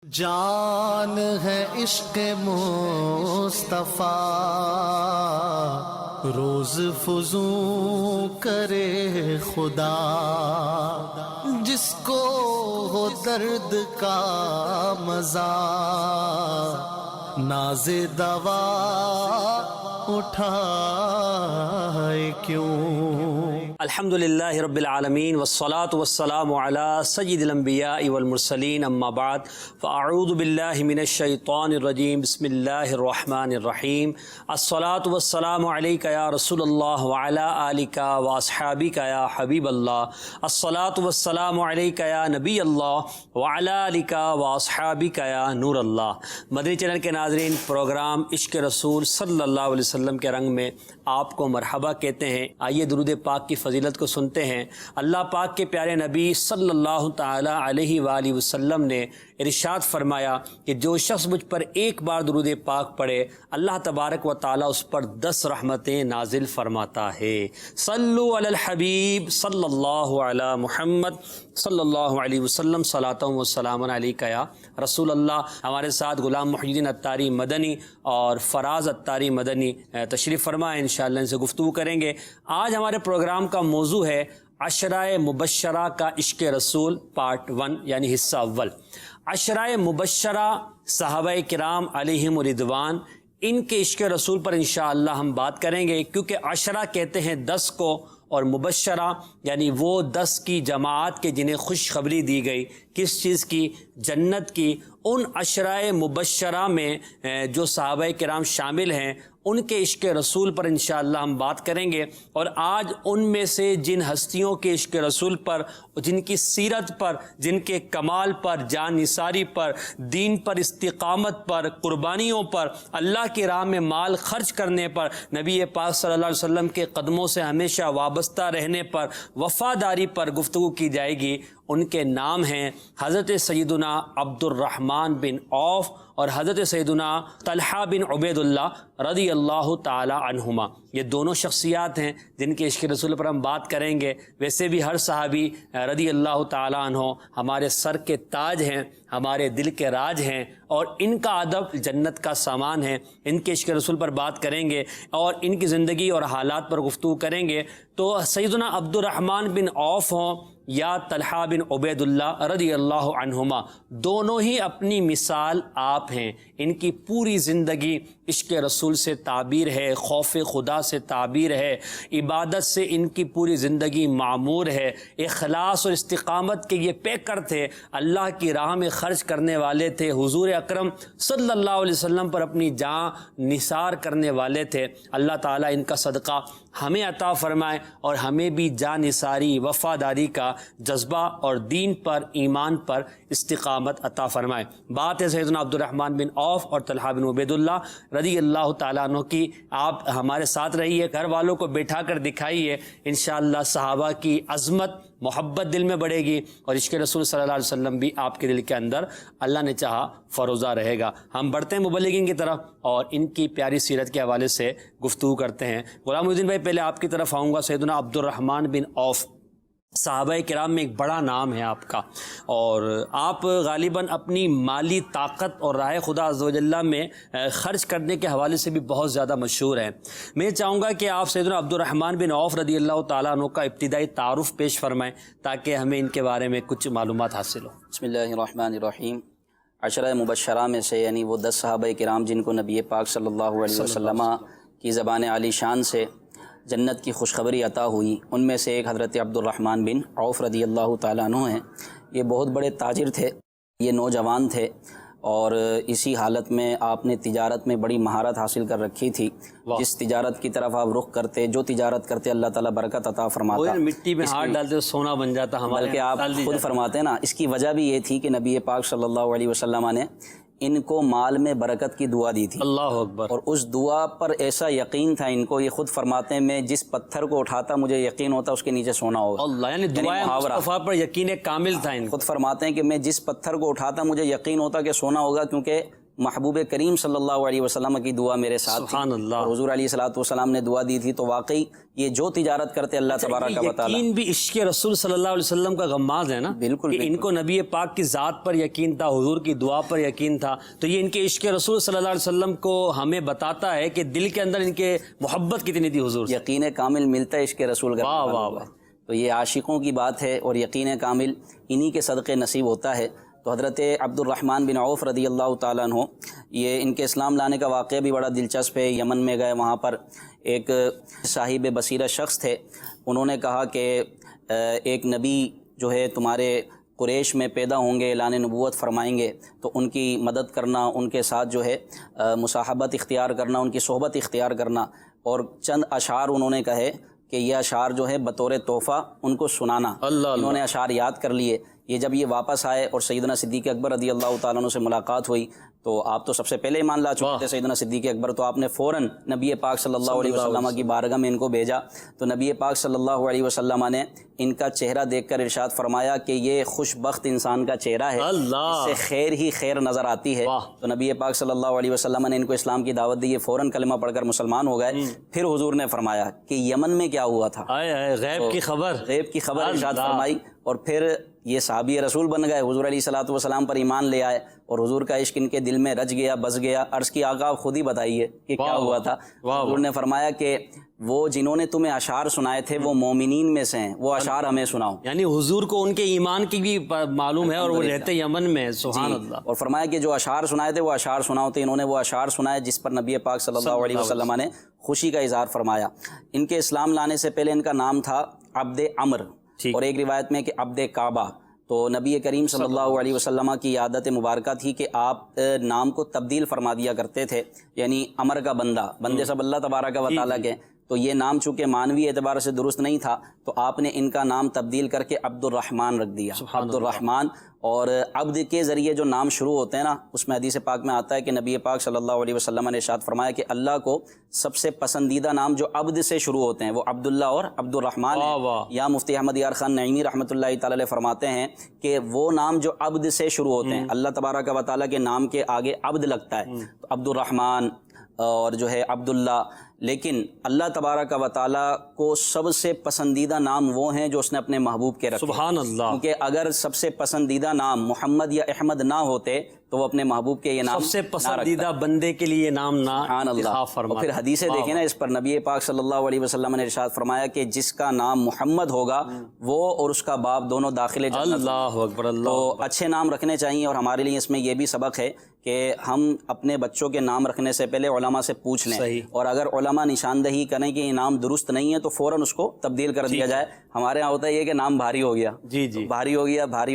جان ہے عشق مصطفیٰ روز فزوں کرے خدا، جس کو ہو درد کا مزہ ناز دوا اٹھائے کیوں۔ الحمدللہ رب العالمین والصلاة والسلام علی سید الانبیاء والمرسلین، اما بعد فاعوذ باللہ من الشیطان الرجیم، بسم اللہ الرحمن الرحیم۔ الصلاة والسلام علیک یا رسول اللہ وعلی آلک واصحابک یا حبیب اللہ۔ الصلاة والسلام علیک یا نبی اللہ وعلی آلک واصحابک یا نور اللہ۔ مدنی چینل کے ناظرین، پروگرام عشق رسول صلی اللہ علیہ وسلم کے رنگ میں آپ کو مرحبا کہتے ہیں۔ آئیے درود پاک کی فضیلت کو سنتے ہیں۔ اللہ پاک کے پیارے نبی صلی اللہ تعالی علیہ وآلہ وسلم نے ارشاد فرمایا کہ جو شخص مجھ پر ایک بار درود پاک پڑھے، اللہ تبارک و تعالی اس پر 10 رحمتیں نازل فرماتا ہے۔ صلو علی الحبیب صلی اللہ علی محمد صلی اللہ علیہ وسلم، صلاۃ و سلام علیک یا رسول اللہ۔ ہمارے ساتھ غلام محی الدین عطاری مدنی اور فراز عطاری مدنی تشریف فرما ہے، انشاءاللہ ان سے گفتگو کریں گے۔ آج ہمارے پروگرام کا موضوع ہے عشرۂ مبشرہ کا عشق رسول پارٹ 1، یعنی حصہ اول۔ عشرۂ مبشرہ صحابہ کرام علیہم رضوان، ان کے عشق رسول پر انشاءاللہ ہم بات کریں گے، کیونکہ عشرہ کہتے ہیں 10 کو، اور مبشرہ یعنی وہ 10 کی جماعت کے جنہیں خوشخبری دی گئی۔ کس چیز کی؟ جنت کی۔ ان عشرۂ مبشرہ میں جو صحابہ کرام شامل ہیں، ان کے عشق رسول پر انشاءاللہ ہم بات کریں گے۔ اور آج ان میں سے جن ہستیوں کے عشق رسول پر، جن کی سیرت پر، جن کے کمال پر، جان نثاری پر، دین پر استقامت پر، قربانیوں پر، اللہ کی راہ میں مال خرچ کرنے پر، نبی پاک صلی اللہ علیہ وسلم کے قدموں سے ہمیشہ وابستہ رہنے پر، وفاداری پر گفتگو کی جائے گی۔ ان کے نام ہیں حضرت سیدنا عبد الرحمن بن عوف اور حضرت سیدنا طلحہ بن عبید اللہ رضی اللہ تعالی عنہما۔ یہ دونوں شخصیات ہیں جن کے عشق رسول پر ہم بات کریں گے۔ ویسے بھی ہر صحابی رضی اللہ تعالی عنہ ہمارے سر کے تاج ہیں، ہمارے دل کے راج ہیں، اور ان کا ادب جنت کا سامان ہے۔ ان کے عشق رسول پر بات کریں گے اور ان کی زندگی اور حالات پر گفتگو کریں گے۔ تو سیدنا عبد الرحمن بن عوف ہوں یا طلحہ بن عبید اللہ رضی اللہ عنہما، دونوں ہی اپنی مثال آپ ہیں۔ ان کی پوری زندگی عشق رسول سے تعبیر ہے، خوف خدا سے تعبیر ہے، عبادت سے ان کی پوری زندگی معمور ہے۔ اخلاص اور استقامت کے یہ پیکر تھے، اللہ کی راہ میں خرچ کرنے والے تھے، حضور اکرم صلی اللہ علیہ وسلم پر اپنی جان نثار کرنے والے تھے۔ اللہ تعالیٰ ان کا صدقہ ہمیں عطا فرمائے اور ہمیں بھی جان نثاری، وفاداری کا جذبہ اور دین پر، ایمان پر استقامت عطا فرمائے۔ بات ہے سیدنا عبد الرحمن بن عوف اور طلحہ بن عبید اللہ رضی اللہ تعالیٰ عنہ کی۔ آپ ہمارے ساتھ رہیے، گھر والوں کو بٹھا کر دکھائیے، انشاءاللہ صحابہ کی عظمت، محبت دل میں بڑھے گی، اور عشق رسول صلی اللہ علیہ وسلم بھی آپ کے دل کے اندر اللہ نے چاہا فروزہ رہے گا۔ ہم بڑھتے ہیں مبلغین کی طرف اور ان کی پیاری سیرت کے حوالے سے گفتگو کرتے ہیں۔ غلام الدین بھائی، پہلے آپ کی طرف آؤں گا۔ سیدنا عبد الرحمن بن عوف صحابہ کرام میں ایک بڑا نام ہے آپ کا، اور آپ غالباً اپنی مالی طاقت اور راہ خدا عز و جل میں خرچ کرنے کے حوالے سے بھی بہت زیادہ مشہور ہیں۔ میں چاہوں گا کہ آپ سیدنا عبد الرحمن بن عوف رضی اللہ تعالیٰ عنہ کا ابتدائی تعارف پیش فرمائیں تاکہ ہمیں ان کے بارے میں کچھ معلومات حاصل ہو۔ بسم اللہ الرحمن الرحیم۔ عشرہ مبشرہ میں سے یعنی وہ 10 صحابہ کرام جن کو نبی پاک صلی اللہ علیہ وسلم کی زبان عالی شان سے جنت کی خوشخبری عطا ہوئی، ان میں سے ایک حضرت عبد الرحمن بن عوف رضی اللہ تعالیٰ عنہ ہیں۔ یہ بہت بڑے تاجر تھے، یہ نوجوان تھے، اور اسی حالت میں آپ نے تجارت میں بڑی مہارت حاصل کر رکھی تھی۔ جس تجارت کی طرف آپ رخ کرتے، جو تجارت کرتے، اللہ تعالیٰ برکت عطا فرماتا۔ مٹی میں ہاتھ ڈالتے تو سونا بن جاتا ہمارے، بلکہ آپ خود فرماتے ہیں نا، اس کی وجہ بھی یہ تھی کہ نبی پاک صلی اللہ علیہ وسلم نے ان کو مال میں برکت کی دعا دی تھی۔ اللہ اکبر۔ اور اس دعا پر ایسا یقین تھا ان کو، یہ خود فرماتے ہیں میں جس پتھر کو اٹھاتا مجھے یقین ہوتا اس کے نیچے سونا ہوگا۔ اللہ، یعنی دعائے مصطفیٰ پر یقین کامل تھا ان کو۔ خود فرماتے ہیں کہ میں جس پتھر کو اٹھاتا مجھے یقین ہوتا کہ سونا ہوگا، کیونکہ محبوب کریم صلی اللہ علیہ وسلم کی دعا میرے ساتھ تھی، سبحان اللہ۔ اور حضور علیہ الصلوۃ والسلام نے دعا دی تھی، تو واقعی یہ جو تجارت کرتے اللہ تبارک و تعالیٰ، یقین بھی عشق رسول صلی اللہ علیہ وسلم کا غماز ہے نا، بالکل کہ ان کو نبی پاک کی ذات پر یقین تھا، حضور کی دعا پر یقین تھا، تو یہ ان کے عشق رسول صلی اللہ علیہ وسلم کو ہمیں بتاتا ہے کہ دل کے اندر ان کے محبت کتنی تھی حضور سے۔ یقین کامل ملتا ہے عشق رسول کا، واہ واہ واہ۔ تو یہ عاشقوں کی بات ہے، اور یقین کامل انہی کے صدقے نصیب ہوتا ہے۔ تو حضرت عبد الرحمن بن عوف رضی اللہ تعالیٰ عنہ، یہ ان کے اسلام لانے کا واقعہ بھی بڑا دلچسپ ہے۔ یمن میں گئے، وہاں پر ایک صاحب بصیرت شخص تھے، انہوں نے کہا کہ ایک نبی جو ہے تمہارے قریش میں پیدا ہوں گے، اعلان نبوت فرمائیں گے، تو ان کی مدد کرنا، ان کے ساتھ جو ہے مصاحبت اختیار کرنا، ان کی صحبت اختیار کرنا، اور چند اشعار انہوں نے کہے کہ یہ اشعار جو ہے بطور تحفہ ان کو سنانا۔ انہوں نے اشعار یاد کر لیے۔ یہ جب یہ واپس آئے اور سیدنا صدیق اکبر رضی اللہ تعالیٰ عنہ سے ملاقات ہوئی، تو آپ تو سب سے پہلے ایمان لا چکے تھے سیدنا صدیق اکبر، تو آپ نے فوراً نبی پاک صلی اللہ علیہ وسلم کی بارگاہ میں ان کو بھیجا۔ تو نبی پاک صلی اللہ علیہ وسلم نے ان کا چہرہ دیکھ کر ارشاد فرمایا کہ یہ خوش بخت انسان کا چہرہ ہے، اس سے خیر ہی خیر نظر آتی ہے۔ تو نبی پاک صلی اللہ علیہ وسلم نے ان کو اسلام کی دعوت دی، یہ فوراً کلمہ پڑھ کر مسلمان ہو گئے۔ پھر حضور نے فرمایا کہ یمن میں کیا ہوا تھا، غیب کی خبر، غیب کی خبر ارشاد فرمائی، اور پھر یہ صحابی رسول بن گئے، حضور علیہ الصلوۃ والسلام پر ایمان لے آئے، اور حضور کا عشق ان کے دل میں رچ گیا، بس گیا۔ عرض کی آقا آپ خود ہی بتائیے کہ کیا ہوا تھا۔ حضور نے فرمایا کہ وہ جنہوں نے تمہیں اشعار سنائے تھے وہ مومنین میں سے ہیں، وہ اشعار ہمیں سناؤ۔ یعنی حضور کو ان کے ایمان کی بھی معلوم ہے، اور وہ رہتے یمن میں، سبحان اللہ۔ اور فرمایا کہ جو اشعار سنائے تھے وہ اشعار سناؤ، تو انہوں نے وہ اشعار سنائے جس پر نبی پاک صلی اللہ علیہ وسلم نے خوشی کا اظہار فرمایا۔ ان کے اسلام لانے سے پہلے ان کا نام تھا عبد عمر، اور ایک روایت میں کہ عبد کعبہ۔ تو نبی کریم صلی اللہ علیہ وسلم کی عادت مبارکہ تھی کہ آپ نام کو تبدیل فرما دیا کرتے تھے، یعنی عمر کا بندہ، بندے سب اللہ تبارک و تعالیٰ کے، تو یہ نام چونکہ معنوی اعتبار سے درست نہیں تھا، تو آپ نے ان کا نام تبدیل کر کے عبد الرحمن رکھ دیا، عبد الرحمن۔ اور عبد کے ذریعے جو نام شروع ہوتے ہیں نا، اس میں حدیث پاک میں آتا ہے کہ نبی پاک صلی اللہ علیہ وسلم نے ارشاد فرمایا کہ اللہ کو سب سے پسندیدہ نام جو عبد سے شروع ہوتے ہیں وہ عبداللہ اور عبد الرحمن ہیں۔ یا مفتی احمد یار خان نعیمی رحمۃ اللہ تعالی علیہ فرماتے ہیں کہ وہ نام جو عبد سے شروع ہوتے ہیں، اللہ تبارک و تعالیٰ کے نام کے آگے عبد لگتا ہے، تو عبد الرحمن اور جو ہے عبداللہ، لیکن اللہ تبارک و تعالیٰ کو سب سے پسندیدہ نام وہ ہیں جو اس نے اپنے محبوب کے رکھے۔ سبحان اللہ۔ کیونکہ اگر سب سے پسندیدہ نام محمد یا احمد نہ ہوتے تو وہ اپنے محبوب کے یہ نام سب سے پسندیدہ بندے کے لیے نام نہ انتخاب فرمایا۔ اور پھر حدیثیں دیکھیں نا اس پر، نبی پاک صلی اللہ علیہ وسلم نے ارشاد فرمایا کہ جس کا نام محمد ہوگا وہ اور اس کا باپ دونوں داخل جنت۔ اللہ اکبر، اللہ۔ تو اچھے نام رکھنے چاہیے، اور ہمارے لیے اس میں یہ بھی سبق ہے کہ ہم اپنے بچوں کے نام رکھنے سے پہلے علماء سے پوچھ لیں، اور اگر علماء نشاندہی کریں کہ یہ نام درست نہیں ہے تو فوراً اس کو تبدیل کر دیا جائے۔ ہمارے یہاں ہوتا ہے یہ کہ نام بھاری ہو گیا، بھاری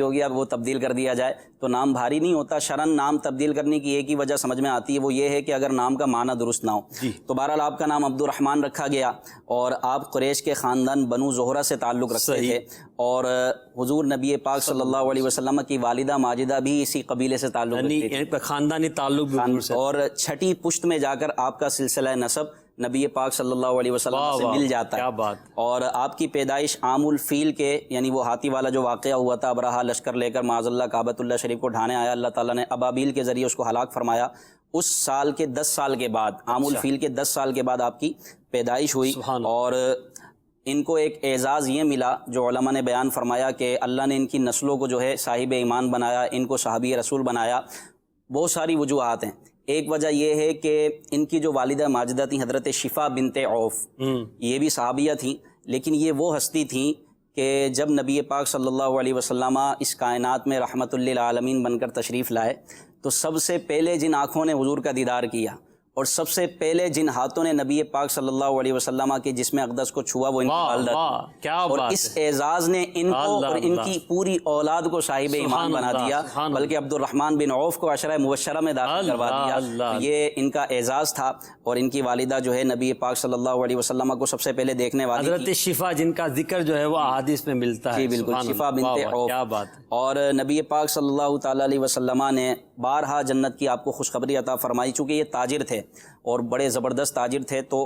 ہو گیا وہ تبدیل کر دیا جائے، تو نام بھاری نہیں ہوتا۔ شرعاً نام تبدیل کرنے کی ایک ہی وجہ سمجھ میں آتی ہے، وہ یہ ہے کہ اگر نام کا معنی درست نہ ہو۔ تو بہرحال آپ کا نام عبد الرحمن رکھا گیا، اور آپ قریش کے خاندان بنو زہرہ سے تعلق رکھتے تھے، اور حضور نبی پاک صلی اللہ علیہ وسلم کی والدہ ماجدہ بھی اسی قبیلے سے تعلق رکھتی تھی، خاندانی تعلق بھی۔ اور چھٹی پشت میں جا کر آپ کا سلسلہ نسب نبی پاک صلی اللہ علیہ وسلم سے مل جاتا ہے۔ کیا بات۔ اور آپ کی پیدائش عام الفیل کے، یعنی وہ ہاتھی والا جو واقعہ ہوا تھا، ابرہا لشکر لے کر معاذ اللہ کعبۃ اللہ شریف کو ڈھانے آیا، اللہ تعالیٰ نے ابابیل کے ذریعے اس کو ہلاک فرمایا، اس سال کے 10 سال کے بعد، عام الفیل کے 10 سال کے بعد آپ کی پیدائش ہوئی۔ اور ان کو ایک اعزاز یہ ملا جو علماء نے بیان فرمایا کہ اللہ نے ان کی نسلوں کو جو ہے صاحب ایمان بنایا، ان کو صحابی رسول بنایا۔ بہت ساری وجوہات ہیں، ایک وجہ یہ ہے کہ ان کی جو والدہ ماجدہ تھیں حضرت شفا بنت عوف، یہ بھی صحابیہ تھیں، لیکن یہ وہ ہستی تھیں کہ جب نبی پاک صلی اللہ علیہ وسلم اس کائنات میں رحمت للعالمین بن کر تشریف لائے تو سب سے پہلے جن آنکھوں نے حضور کا دیدار کیا اور سب سے پہلے جن ہاتھوں نے نبی پاک صلی اللہ علیہ وسلم کے جسم اقدس کو چھوا وہ ان کی والدہ تھی، اور اس اعزاز نے ان کو اور ان کی پوری اولاد کو صاحب ایمان بنا دیا، بلکہ عبد الرحمن بن عوف کو عشرہ مبشرہ میں داخل کروا دیا۔ یہ ان کا اعزاز تھا، اور ان کی والدہ جو ہے نبی پاک صلی اللہ علیہ وسلم کو سب سے پہلے دیکھنے والی حضرت شفا، جن کا ذکر جو ہے وہ احادیث میں ملتا ہے۔ جی بالکل، شفا بنت عوف۔ کیا بات۔ اور نبی پاک صلی اللہ تعالیٰ علیہ وسلم نے بارہا جنت کی آپ کو خوشخبری عطا فرمائی، چونکہ یہ تاجر تھے اور بڑے زبردست تاجر تھے، تو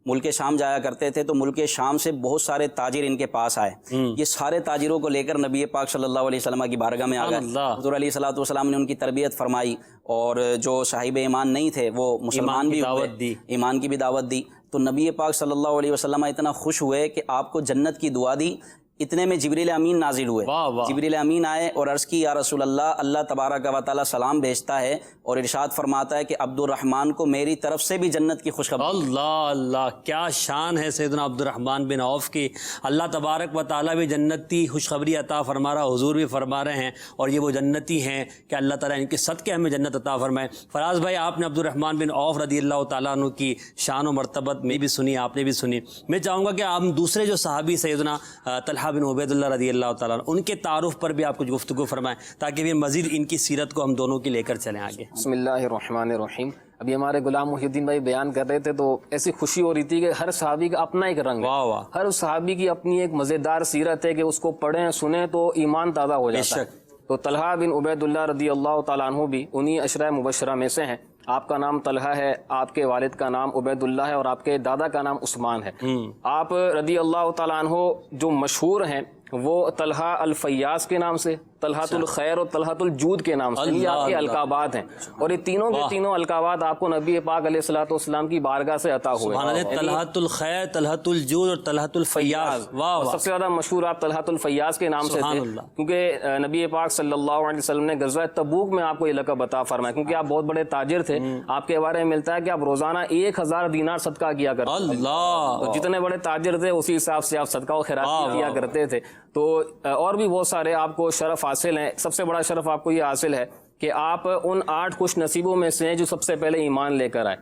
ملک شام جایا کرتے تھے، تو ملک شام سے بہت سارے تاجر ان کے پاس آئے. یہ سارے تاجروں کو لے کر نبی پاک صلی اللہ علیہ وسلم کی بارگاہ میں آ گئے. حضور علیہ الصلوۃ والسلام نے ان کی تربیت فرمائی، اور جو صاحب ایمان نہیں تھے وہ مسلمان بھی ہوئے، ایمان کی بھی دعوت دی. تو نبی پاک صلی اللہ علیہ وسلم اتنا خوش ہوئے کہ آپ کو جنت کی دعا دی. اتنے میں جبریل امین نازل ہوئے. جبریل امین آئے اور عرض کی، یا رسول اللہ، اللہ تبارک و تعالیٰ سلام بھیجتا ہے اور ارشاد فرماتا ہے کہ عبد الرحمن کو میری طرف سے بھی جنت کی خوشخبری. اللہ اللہ، کیا شان ہے سیدنا عبد الرحمن بن عوف کی. اللہ تبارک و تعالیٰ بھی جنتی خوشخبری عطا فرما رہا، حضور بھی فرما رہے ہیں، اور یہ وہ جنتی ہیں کہ اللہ تعالیٰ ان کے صدقے ہمیں جنت عطا فرمائے. فراز بھائی، آپ نے عبد الرحمن بن عوف رضی اللہ تعالیٰ عنہ کی شان و مرتبت میں بھی سنی، آپ نے بھی سنی. میں چاہوں گا کہ ہم دوسرے جو صحابی سیدنا طلحہ بن عبید اللہ رضی اللہ تعالیٰ عنہ، ان کے تعارف پر بھی آپ کچھ گفتگو فرمائیں، تاکہ بھی مزید ان کی سیرت کو ہم دونوں کی لے کر چلیں آگے. بسم اللہ الرحمن الرحیم. ابھی ہمارے غلام محی الدین بھائی بیان کر رہے تھے تو ایسی خوشی ہو رہی تھی کہ ہر صحابی کا اپنا ایک رنگ ہے، ہر صحابی کی اپنی ایک مزیدار سیرت ہے کہ اس کو پڑھیں سنیں تو ایمان تازہ ہو جاتا ہے. تو طلحہ بن عبید اللہ رضی اللہ تعالیٰ عنہ بھی انہی عشرہ مبشرہ میں سے ہیں. آپ کا نام طلحہ ہے، آپ کے والد کا نام عبید اللہ ہے، اور آپ کے دادا کا نام عثمان ہے. آپ رضی اللہ تعالیٰ عنہ جو مشہور ہیں وہ طلحہ الفیاض کے نام سے، طلحۃ الخیر اور طلحۃ الجود کے نام سے، یہ آپ کے القابات ہیں. اور یہ تینوں کے تینوں القابات آپ کو نبی پاک علیہ الصلوۃ والسلام کی بارگاہ سے عطا ہوئے. طلحۃ الخیر، طلحۃ الجود اور طلحۃ الفیاض. سب سے زیادہ مشہور آپ طلحۃ الفیاض کے نام سے تھے، کیونکہ نبی پاک صلی اللہ علیہ وسلم نے غزوہ تبوک میں آپ کو یہ لقب عطا فرمایا، کیونکہ آپ بہت بڑے تاجر تھے. آپ کے بارے میں ملتا ہے کہ آپ روزانہ 1000 دینار صدقہ کیا کرتے تھے. تو جتنے بڑے تاجر تھے اسی حساب سے آپ صدقہ و خیرات کیا کرتے تھے. تو اور بھی بہت سارے آپ کو شرف حاصل ہیں. سب سے بڑا شرف آپ کو یہ حاصل ہے کہ آپ ان 8 خوش نصیبوں میں سے ہیں جو سب سے پہلے ایمان لے کر آئے،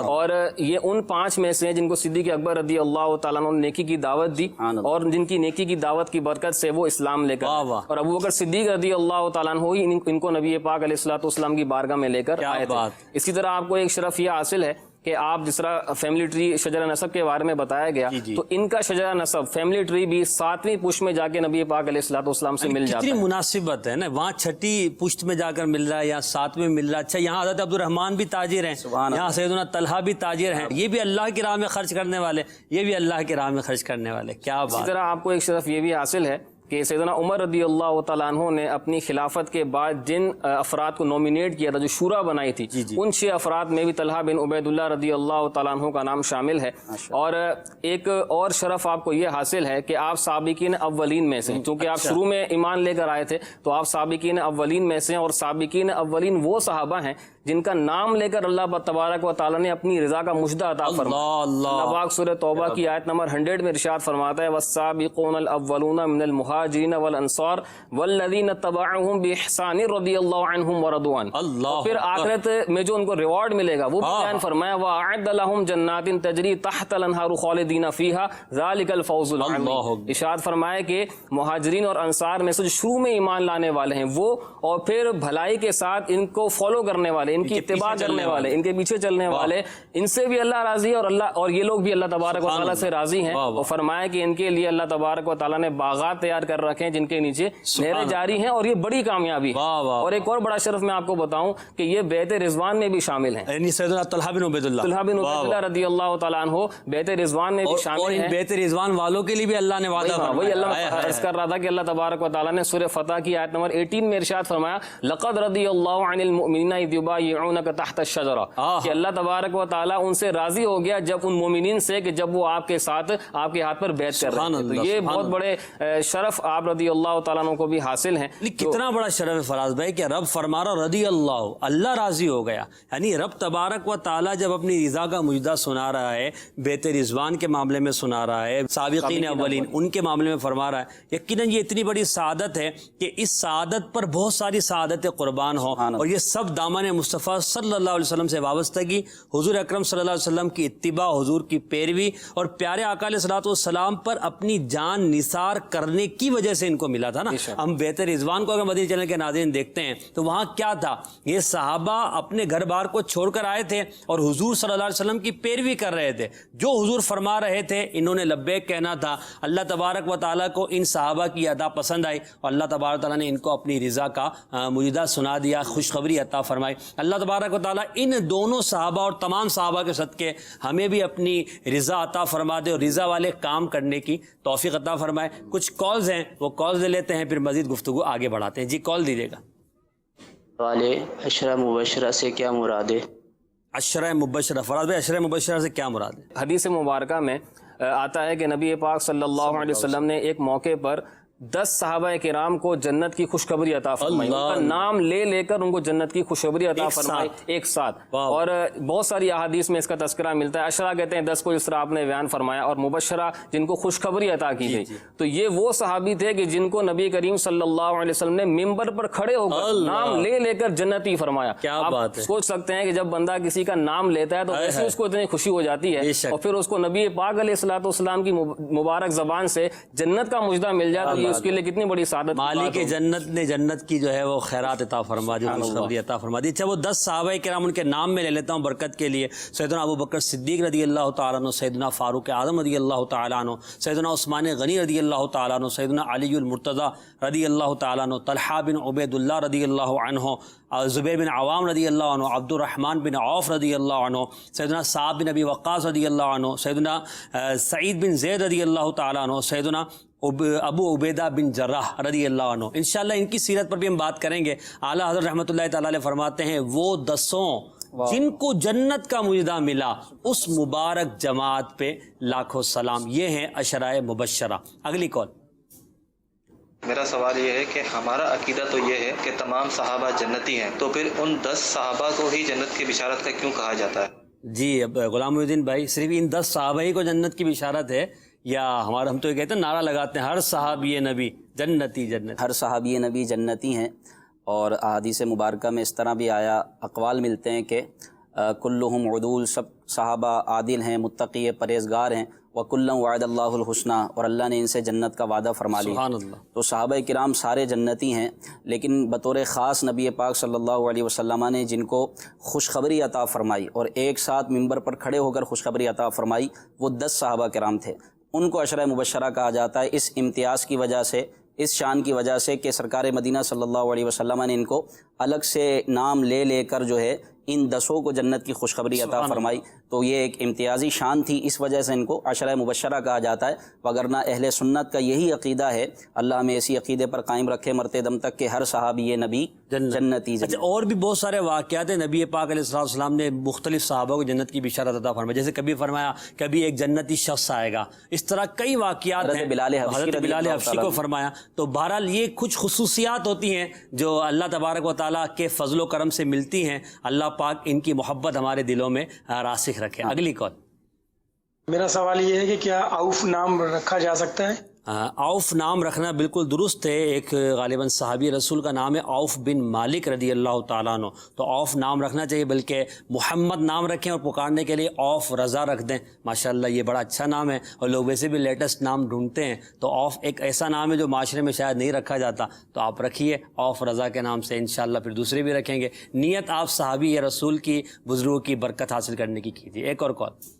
اور یہ ان 5 میں سے ہیں جن کو صدیق اکبر رضی اللہ تعالیٰ عنہ نے نیکی کی دعوت دی، اور جن کی نیکی کی دعوت کی برکت سے وہ اسلام لے کر آئے. اور ابو بکر صدیق رضی اللہ تعالیٰ عنہ ہی ان کو نبی پاک علیہ الصلوۃ والسلام کی بارگاہ میں لے کر آئے تھے. اسی طرح آپ کو ایک شرف یہ حاصل ہے کہ آپ جس طرح فیملی ٹری شجرہ نسب کے بارے میں بتایا گیا، تو ان کا شجرہ نسب فیملی ٹری بھی 7ویں پشت میں جا کے نبی پاک علیہ الصلوۃ والسلام سے مل جاتا ہے. کتنی مناسبت ہے نا، وہاں 6ٹی پشت میں جا کر مل رہا ہے یا 7ویں مل رہا ہے. اچھا، یہاں حضرت عبد الرحمن بھی تاجر ہیں، یہاں سیدنا طلحہ بھی تاجر ہیں، یہ بھی اللہ کی راہ میں خرچ کرنے والے، یہ بھی اللہ کی راہ میں خرچ کرنے والے. کیا بات. اسی طرح آپ کو ایک شرف یہ بھی حاصل ہے کہ سیدنا عمر رضی اللہ تعالیٰ عنہ نے اپنی خلافت کے بعد جن افراد کو نومینیٹ کیا تھا، جو شورا بنائی تھی، ان 6 افراد میں بھی طلحہ بن عبید اللہ رضی اللہ تعالیٰ عنہ کا نام شامل ہے. اور ایک اور شرف آپ کو یہ حاصل ہے کہ آپ سابقین اولین میں سے، چونکہ آپ شروع میں ایمان لے کر آئے تھے تو آپ سابقین اولین میں سے ہیں. اور سابقین اولین وہ صحابہ ہیں جن کا نام لے کر اللہ تبارک و تعالیٰ نے اپنی رضا کا مجدہ عطا فرمایا. اللہ پاک سورہ توبہ کی آیت نمبر 100 میں ارشاد فرماتا ہے، والسابقون الاولون من المہاجرین والانصار والذین تبعوہم باحسان رضی اللہ عنہم ورضوا عنہ. پھر آخرت میں جو ان کو ریوارڈ ملے گا وہ بیان فرمایا، وأعد لهم جنات تجری تحت الانہار خالدین فیہا ذلک الفوز العظیم. ارشاد فرمایا کہ مہاجرین اور انصار میں سے جو شروع میں ایمان لانے والے ہیں وہ، اور پھر بھلائی کے ساتھ ان کو فالو کرنے والے، ان کی اتباع کرنے والے، ان کے پیچھے چلنے والے، ان سے بھی اللہ راضی ہے، اور یہ لوگ بھی اللہ تبارک و تعالیٰ سے راضی ہیں. اور فرمایا کہ ان کے لیے اللہ تبارک و تعالیٰ نے باغات تیار کر رکھے ہیں جن کے نیچے نہریں جاری ہیں، اور یہ بڑی کامیابی ہے. اور ایک اور بڑا شرف میں آپ کو بتاؤں کہ یہ بیت رضوان میں بھی شامل ہیں. یعنی سیدنا طلحہ بن عبید اللہ رضی اللہ تعالیٰ عنہ بیت رضوان میں بھی شامل ہیں. بیت رضوان والوں کے لیے بھی اللہ نے وعدہ فرمایا. وہی اللہ عرض کر رہا تھا کہ اللہ تبارک و تعالیٰ نے سورہ فتح کی آیت نمبر 18 میں ارشاد فرمایا، لقد رضی اللہ عن المؤمنین اذ یبایعونک تحت الشجرہ، کہ اللہ تبارک و تعالیٰ ان سے راضی ہو گیا جب ان مومنین سے کہ جب وہ آپ کے ساتھ آپ کے ہاتھ پر بیعت کر رہے ہیں. تو یہ بہت بڑے شرف آپ رضی اللہ تعالیٰ عنہ کو بھی حاصل ہیں. کتنا بڑا شرف ہے فراز بھائی کہ رب فرما رہا رضی اللہ راضی ہو گیا. یعنی رب تبارک و تعالیٰ جب اپنی رضا کا مجدہ سنا رہا ہے، بیت رضوان کے معاملے میں سنا رہا ہے، سابقین اولین ان کے معاملے میں فرما رہا ہے، یقیناً یہ اتنی بڑی سعادت ہے کہ اس سعادت پر بہت ساری سعادتیں قربان ہوں، اور یہ سب دامن مصطفیٰ صلی اللہ علیہ وسلم سے وابستگی، حضور اکرم صلی اللہ علیہ وسلم کی اتباع، حضور کی پیروی، اور پیارے آقا علیہ الصلوۃ والسلام پر اپنی جان نثار کرنے کی کی وجہ سے ان کو ملا تھا نا. ہم بہتر رضوان کو اگر مدنی چینل کے ناظرین دیکھتے ہیں تو وہاں کیا تھا, یہ صحابہ اپنے گھر بار کو چھوڑ کر آئے تھے اور حضور صلی اللہ علیہ وسلم کی پیروی کر رہے تھے. جو حضور فرما رہے تھے انہوں نے لبیک کہنا تھا. اللہ تبارک و تعالیٰ کو ان صحابہ کی ادا پسند آئی اور اللہ تبارک و تعالیٰ نے ان کو اپنی رضا کا مجدہ سنا دیا, خوشخبری عطا فرمائی. اللہ تبارک و تعالیٰ ان دونوں صحابہ اور تمام صحابہ کے صدقے ہمیں بھی اپنی رضا عطا فرما دے اور رضا والے کام کرنے کی توفیق عطا فرمائے. کچھ کالز ہیں, وہ کالز لے لیتے ہیں, پھر مزید گفتگو آگے بڑھاتے ہیں. جی کال دیجیے گا. والے عشرہ مبشرہ سے کیا مراد ہے؟ عشرہ مبشرہ, فراز بھائی عشرہ مبشرہ سے کیا مراد ہے؟ حدیث مبارکہ میں آتا ہے کہ نبی پاک صلی اللہ علیہ وسلم نے ایک موقع پر 10 صحابہ کرام کو جنت کی خوشخبری عطا فرمائی. ان کا نام لے لے کر ان کو جنت کی خوشخبری عطا فرمائی ایک ساتھ. اور بہت ساری احادیث میں اس کا تذکرہ ملتا ہے. عشرہ کہتے ہیں 10 کو, جس طرح آپ نے بیان فرمایا, اور مبشرہ جن کو خوشخبری عطا کی گئی. تو یہ وہ صحابی تھے کہ جن کو نبی کریم صلی اللہ علیہ وسلم نے ممبر پر کھڑے ہو کر نام لے لے کر جنتی فرمایا. آپ سوچ سکتے ہیں کہ جب بندہ کسی کا نام لیتا ہے تو ویسے اس کو اتنی خوشی ہو جاتی ہے, اور پھر اس کو نبی پاک علیہ الصلوۃ والسلام کی مبارک زبان سے جنت کا مجدہ مل جائے تو یہ اس کے لیے کتنی بڑی سعادت. مالک جنت نے جنت کی جو ہے وہ خیرات عطا فرما, جو خوشخبری عطا فرما دی. اچھا وہ 10 صحابہ کرام ان کے نام میں لے لیتا ہوں برکت کے لیے. سیدنا ابو بکر صدیق رضی اللہ تعالیٰ عنہ, سیدنا فاروق اعظم رضی اللہ تعالیٰ عنہ, سیدنا عثمان غنی رضی اللہ تعالیٰ عنہ, سیدنا علی المرتضیٰ رضی اللہ تعالیٰ عنہ, طلحہ بن عبید اللہ رضی اللہ عنہ, زبیر بن عوام رضی اللہ عنہ, عبد الرحمن بن عوف رضی اللہ عنہ, سیدنا صعب بن ابی وقاص رضی اللہ عنہ, سیدنا سعید بن زید رضی اللہ تعالیٰ عنہ, سیدنا ابو عبیدہ بن جراح رضی اللہ عنہ. انشاءاللہ ان کی سیرت پر بھی ہم بات کریں گے. اعلیٰ حضرت رحمۃ اللہ تعالیٰ علیہ فرماتے ہیں وہ 10 جن کو جنت کا مجدہ ملا, اس مبارک جماعت پہ لاکھوں سلام. یہ ہیں عشرہ مبشرہ. اگلی کال. میرا سوال یہ ہے کہ ہمارا عقیدہ تو یہ ہے کہ تمام صحابہ جنتی ہیں, تو پھر ان 10 صحابہ کو ہی جنت کی بشارت کا کیوں کہا جاتا ہے؟ جی اب غلام محی الدین بھائی, صرف ان 10 صحابہ ہی کو جنت کی بشارت ہے یا ہمارا, ہم تو یہ کہتے ہیں نعرہ لگاتے ہیں ہر صحابی نبی جنتی جنتی؟ ہر صحابی نبی جنتی ہیں. اور احادیث مبارکہ میں اس طرح بھی آیا, اقوال ملتے ہیں کہ کلہم عدول, سب صحابہ عادل ہیں, متقی پرہیزگار ہیں. وَكُلًّا وَعَدَ اللَّهُ الْحُسْنَى, اور اللہ نے ان سے جنت کا وعدہ فرما لیا. سبحان اللہ. تو صحابہ کرام سارے جنتی ہیں, لیکن بطور خاص نبی پاک صلی اللہ علیہ وسلم نے جن کو خوشخبری عطا فرمائی اور ایک ساتھ ممبر پر کھڑے ہو کر خوشخبری عطا فرمائی, وہ 10 صحابہ کرام تھے. ان کو عشرہ مبشرہ کہا جاتا ہے اس امتیاز کی وجہ سے, اس شان کی وجہ سے کہ سرکار مدینہ صلی اللہ علیہ وسلم نے ان کو الگ سے نام لے لے کر جو ہے ان 10 کو جنت کی خوشخبری عطا فرمائی. تو یہ ایک امتیازی شان تھی, اس وجہ سے ان کو عشرہ مبشرہ کہا جاتا ہے. وگرنہ اہل سنت کا یہی عقیدہ ہے, اللہ ہمیں ایسی عقیدے پر قائم رکھے مرتے دم تک کہ ہر صحابی نبی جنتی. اچھا اور بھی بہت سارے واقعات ہیں, نبی پاک علیہ السلام نے مختلف صحابہ کو جنت کی بشارت عطا فرمائی. جیسے کبھی فرمایا کبھی ایک جنتی شخص آئے گا, اس طرح کئی واقعات ہیں. حضرت بلال حبشی کو فرمایا. تو بہرحال یہ کچھ خصوصیات ہوتی ہیں جو اللہ تبارک و تعالیٰ کے فضل و کرم سے ملتی ہیں. اللہ پاک ان کی محبت ہمارے دلوں میں راسخ رکھے. اگلی کال. میرا سوال یہ ہے کہ کیا عوف نام رکھا جا سکتا ہے؟ عوف نام رکھنا بالکل درست ہے. ایک غالباً صحابی رسول کا نام ہے عوف بن مالک رضی اللہ تعالیٰ عنہ, تو عوف نام رکھنا چاہیے. بلکہ محمد نام رکھیں اور پکارنے کے لیے عوف رضا رکھ دیں. ماشاءاللہ یہ بڑا اچھا نام ہے, اور لوگ ویسے بھی لیٹسٹ نام ڈھونڈتے ہیں. تو عوف ایک ایسا نام ہے جو معاشرے میں شاید نہیں رکھا جاتا, تو آپ رکھیے عوف رضا کے نام سے. انشاءاللہ پھر دوسرے بھی رکھیں گے. نیت آپ صحابی یا رسول کی, بزرگوں کی برکت حاصل کرنے کی کیجیے. ایک اور کال.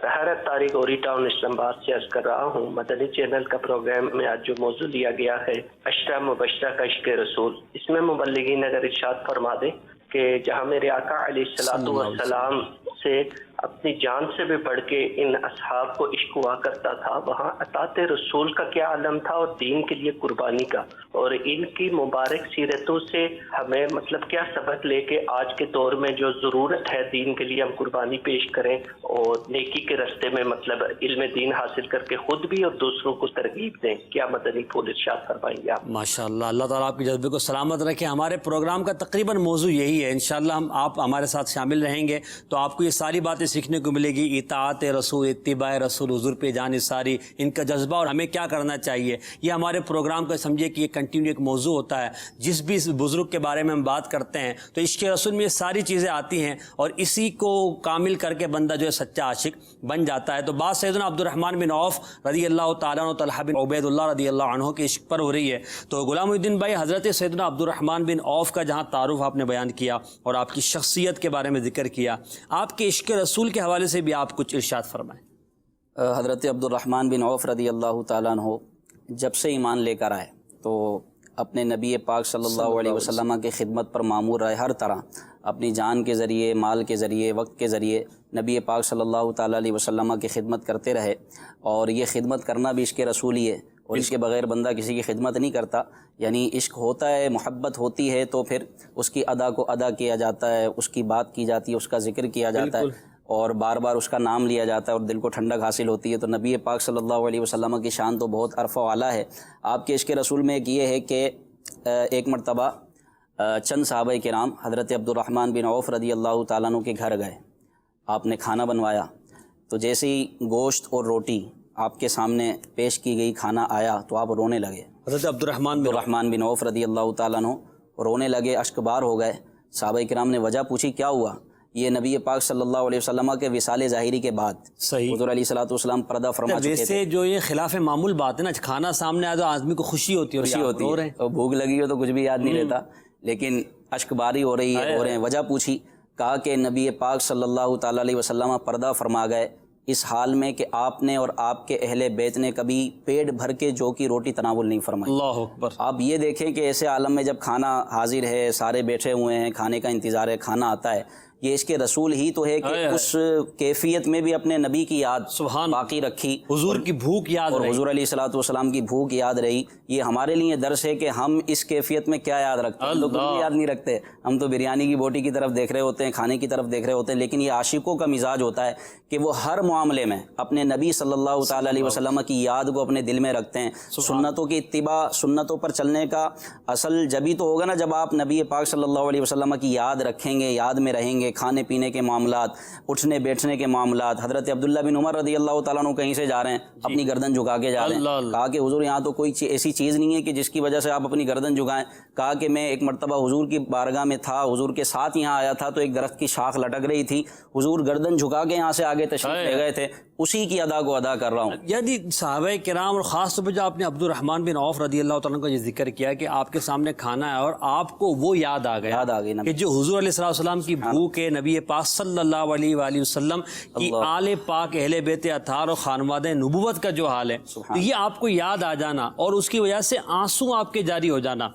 طاہرت طارق اوری ٹاؤن اسلام آباد سے عرض کر رہا ہوں. مدنی چینل کا پروگرام میں آج جو موضوع لیا گیا ہے عشرہ مبشرہ کا عشق رسول, اس میں مبلغین اگر ارشاد فرما دیں کہ جہاں میرے آقا علیہ الصلوۃ والسلام سے اپنی جان سے بھی بڑھ کے ان اصحاب کو عشق ہوا کرتا تھا, وہاں اطاعت رسول کا کیا عالم تھا اور دین کے لیے قربانی کا, اور ان کی مبارک سیرتوں سے ہمیں مطلب کیا سبق لے کے آج کے دور میں جو ضرورت ہے دین کے لیے ہم قربانی پیش کریں اور نیکی کے راستے میں مطلب علم دین حاصل کر کے خود بھی اور دوسروں کو ترغیب دیں. کیا مدنی پھول ارشاد فرمائیں گے آپ؟ ماشاءاللہ, اللہ تعالیٰ آپ کے جذبے کو سلامت رکھے. ہمارے پروگرام کا تقریباً موضوع یہی ہے. انشاءاللہ آپ ہمارے ساتھ شامل رہیں گے تو آپ کو یہ ساری باتیں سیکھنے کو ملے گی اطاعت رسول، اتباع رسول، حضور پہ جان نثاری، ان کا جذبہ اور ہمیں کیا کرنا چاہیے. یہ ہمارے پروگرام کا سمجھے کہ یہ کنٹینیو ایک موضوع ہوتا ہے. جس بھی بزرگ کے بارے میں ہم بات کرتے ہیں تو عشق رسول میں یہ ساری چیزیں آتی ہیں اور اسی کو کامل کر کے بندہ جو ہے سچا عاشق بن جاتا ہے. تو بات سیدنا عبد الرحمن بن عوف رضی اللہ تعالیٰ عنہ، طلحہ بن عبید اللہ رضی اللہ عنہ کے عشق پر ہو رہی ہے. تو غلام محی الدین بھائی، حضرت سیدنا عبد الرحمن بن عوف کا جہاں تعارف آپ نے بیان کیا اور آپ کی شخصیت کے بارے میں ذکر کیا، آپ کے عشق رسول کے حوالے سے بھی آپ کچھ ارشاد فرمائیں. حضرت عبد الرحمن بن عوف رضی اللہ تعالیٰ عنہ جب سے ایمان لے کر آئے تو اپنے نبی پاک صلی اللہ علیہ وسلم کی خدمت پر معمور رہے. ہر طرح اپنی جان کے ذریعے، مال کے ذریعے، وقت کے ذریعے نبی پاک صلی اللہ تعالیٰ علیہ وسلم کی خدمت کرتے رہے. اور یہ خدمت کرنا بھی عشق رسول ہی ہے، اور اس کے بغیر بندہ کسی کی خدمت نہیں کرتا. یعنی عشق ہوتا ہے، محبت ہوتی ہے تو پھر اس کی ادا کو ادا کیا جاتا ہے، اس کی بات کی جاتی ہے، اس کا ذکر کیا جاتا ہے اور بار بار اس کا نام لیا جاتا ہے اور دل کو ٹھنڈک حاصل ہوتی ہے. تو نبی پاک صلی اللہ علیہ وسلم کی شان تو بہت عرفہ و اعلیٰ ہے. آپ کے عشق رسول میں ایک یہ ہے کہ ایک مرتبہ چند صحابہ کرام حضرت عبد الرحمن بن عوف رضی اللہ تعالیٰ عنہ کے گھر گئے. آپ نے کھانا بنوایا تو جیسے ہی گوشت اور روٹی آپ کے سامنے پیش کی گئی، کھانا آیا تو آپ رونے لگے. حضرت عبد الرحمن بن عوف رضی اللہ تعالیٰ عنہ رونے لگے، اشک بار ہو گئے. صحابہ کرام نے وجہ پوچھی، کیا ہوا؟ یہ نبی پاک صلی اللہ علیہ وسلم کے وصال ظاہری کے بعد صحیح حضور علیہ الصلوۃ والسلام پردہ فرما چکے تھے. ویسے جو یہ خلاف معمول بات ہے نا، کھانا سامنے آیا تو آدمی کو خوشی ہوتی ہے، اور بھوک لگی ہو تو کچھ بھی یاد نہیں رہتا، لیکن اشک باری ہو رہی ہے، ہو رہے ہیں. وجہ پوچھی، کہا کہ نبی پاک صلی اللہ تعالیٰ علیہ وسلم پردہ فرما گئے اس حال میں کہ آپ نے اور آپ کے اہل بیت نے کبھی پیٹ بھر کے جو کی روٹی تناول نہیں فرمائی. اللہ اکبر. آپ یہ دیکھیں کہ ایسے عالم میں جب کھانا حاضر ہے، سارے بیٹھے ہوئے ہیں، کھانے کا انتظار ہے، کھانا آتا ہے، یہ اس کے رسول ہی تو ہے کہ اس کیفیت میں بھی اپنے نبی کی یاد باقی رکھی، حضور کی بھوک یاد اور رہی، حضور علیہ الصلوۃ والسلام کی بھوک یاد رہی. یہ ہمارے لیے درس ہے کہ ہم اس کیفیت میں کیا یاد رکھتے ہیں. ہم تو کچھ بھی یاد نہیں رکھتے، ہم تو بریانی کی بوٹی کی طرف دیکھ رہے ہوتے ہیں، کھانے کی طرف دیکھ رہے ہوتے ہیں. لیکن یہ عاشقوں کا مزاج ہوتا ہے کہ وہ ہر معاملے میں اپنے نبی صلی اللہ تعالیٰ علیہ وسلم کی یاد کو اپنے دل میں رکھتے ہیں. سنتوں کی اتباع، سنتوں پر چلنے کا اصل جبھی تو ہوگا نا جب آپ نبی پاک صلی اللہ علیہ وسلم کی یاد رکھیں گے، یاد میں رہیں گے. کھانے پینے کے معاملات، اٹھنے بیٹھنے کے معاملات. حضرت عبداللہ بن عمر رضی اللہ تعالیٰ عنہ کہیں سے جا رہے ہیں، اپنی گردن جھکا کے جا رہے ہیں. کہا کہ حضور یہاں تو کوئی ایسی چیز نہیں ہے کہ جس کی وجہ سے آپ اپنی گردن جھکائیں. کہا کہ میں ایک مرتبہ حضور کی بارگاہ میں تھا، حضور کے ساتھ یہاں آیا تھا تو ایک درخت کی شاخ لٹک رہی تھی، حضور گردن جھکا کے یہاں سے آگے تشریف لے گئے تھے، اسی کی ادا کو ادا کر رہا ہوں. یعنی صحابہ کرام اور خاص طور پہ جو آپ نے عبد الرحمن بن عوف رضی اللہ تعالیٰ کا یہ ذکر کیا کہ آپ کے سامنے کھانا ہے اور آپ کو وہ یاد آ گئی کہ جو حضور علیہ السلام کی بھوک ہے، نبی پاک صلی اللہ علیہ وآلہ وسلم کی آل پاک اہل بیت اطہار اور خانوادہ نبوت کا جو حال ہے، تو یہ آپ کو یاد آ جانا اور اس کی وجہ سے آنسو آپ کے جاری ہو جانا،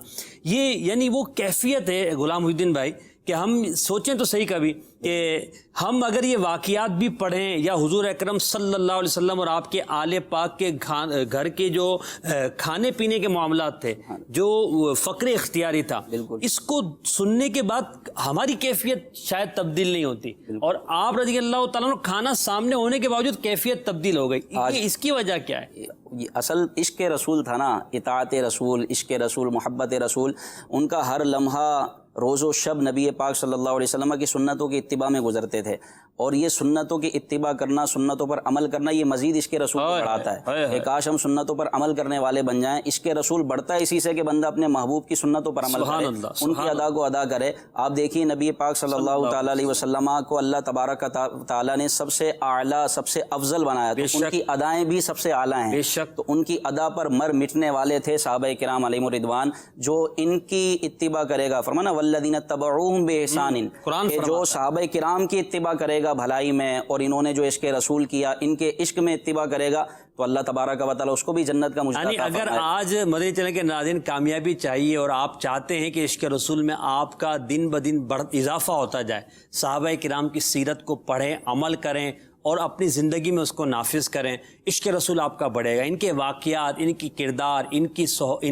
یہ یعنی وہ کیفیت ہے غلام محی الدین بھائی کہ ہم سوچیں تو صحیح کبھی کہ ہم اگر یہ واقعات بھی پڑھیں یا حضور اکرم صلی اللہ علیہ وسلم اور آپ کے آل پاک کے گھر کے جو کھانے پینے کے معاملات تھے، جو فقر اختیاری تھا، اس کو سننے کے بعد ہماری کیفیت شاید تبدیل نہیں ہوتی، اور آپ رضی اللہ تعالیٰ عنہ کھانا سامنے ہونے کے باوجود کیفیت تبدیل ہو گئی. اس کی وجہ کیا ہے؟ اصل عشق رسول تھا نا، اطاعت رسول، عشق رسول، محبت رسول. ان کا ہر لمحہ روز و شب نبی پاک صلی اللہ علیہ وسلم کی سنتوں کی اتباع میں گزرتے تھے. اور یہ سنتوں کی اتباع کرنا، سنتوں پر عمل کرنا، یہ مزید عشق رسول کو بڑھاتا ہے. کہ کاش ہم سنتوں پر عمل کرنے والے بن جائیں. عشق رسول بڑھتا ہے اسی سے کہ بندہ اپنے محبوب کی سنتوں پر عمل کرے، ان کی ادا کو ادا کرے. آپ دیکھیے نبی پاک صلی اللہ تعالیٰ علیہ وسلم کو اللہ تبارک تعالیٰ نے سب سے اعلیٰ، سب سے افضل بنایا، تو ان کی ادائیں بھی سب سے اعلیٰ ہیں. تو ان کی ادا پر مر مٹنے والے تھے صحابہ کرام علیہم الرضوان. جو ان کی اتباع کرے گا، فرمانا والذین اتبعوہم بإحسان، کہ جو صحابہ کرام کی اتباع کرے گا بھلائی میں، اور انہوں نے جو عشق رسول کیا، ان کے عشق میں اتباع کرے گا، تو اللہ تبارک و تعالیٰ اس کو بھی جنت کا مجدہ عطا فرمائے. اگر آج مدنی چینل کے ناظرین کامیابی چاہیے اور آپ چاہتے ہیں کہ عشق رسول میں آپ کا دن بدن اضافہ ہوتا جائے، صحابہ کرام کی سیرت کو پڑھیں، عمل کریں اور اپنی زندگی میں اس کو نافذ کریں، عشق رسول آپ کا بڑھے گا. ان کے واقعات، ان کی کردار، ان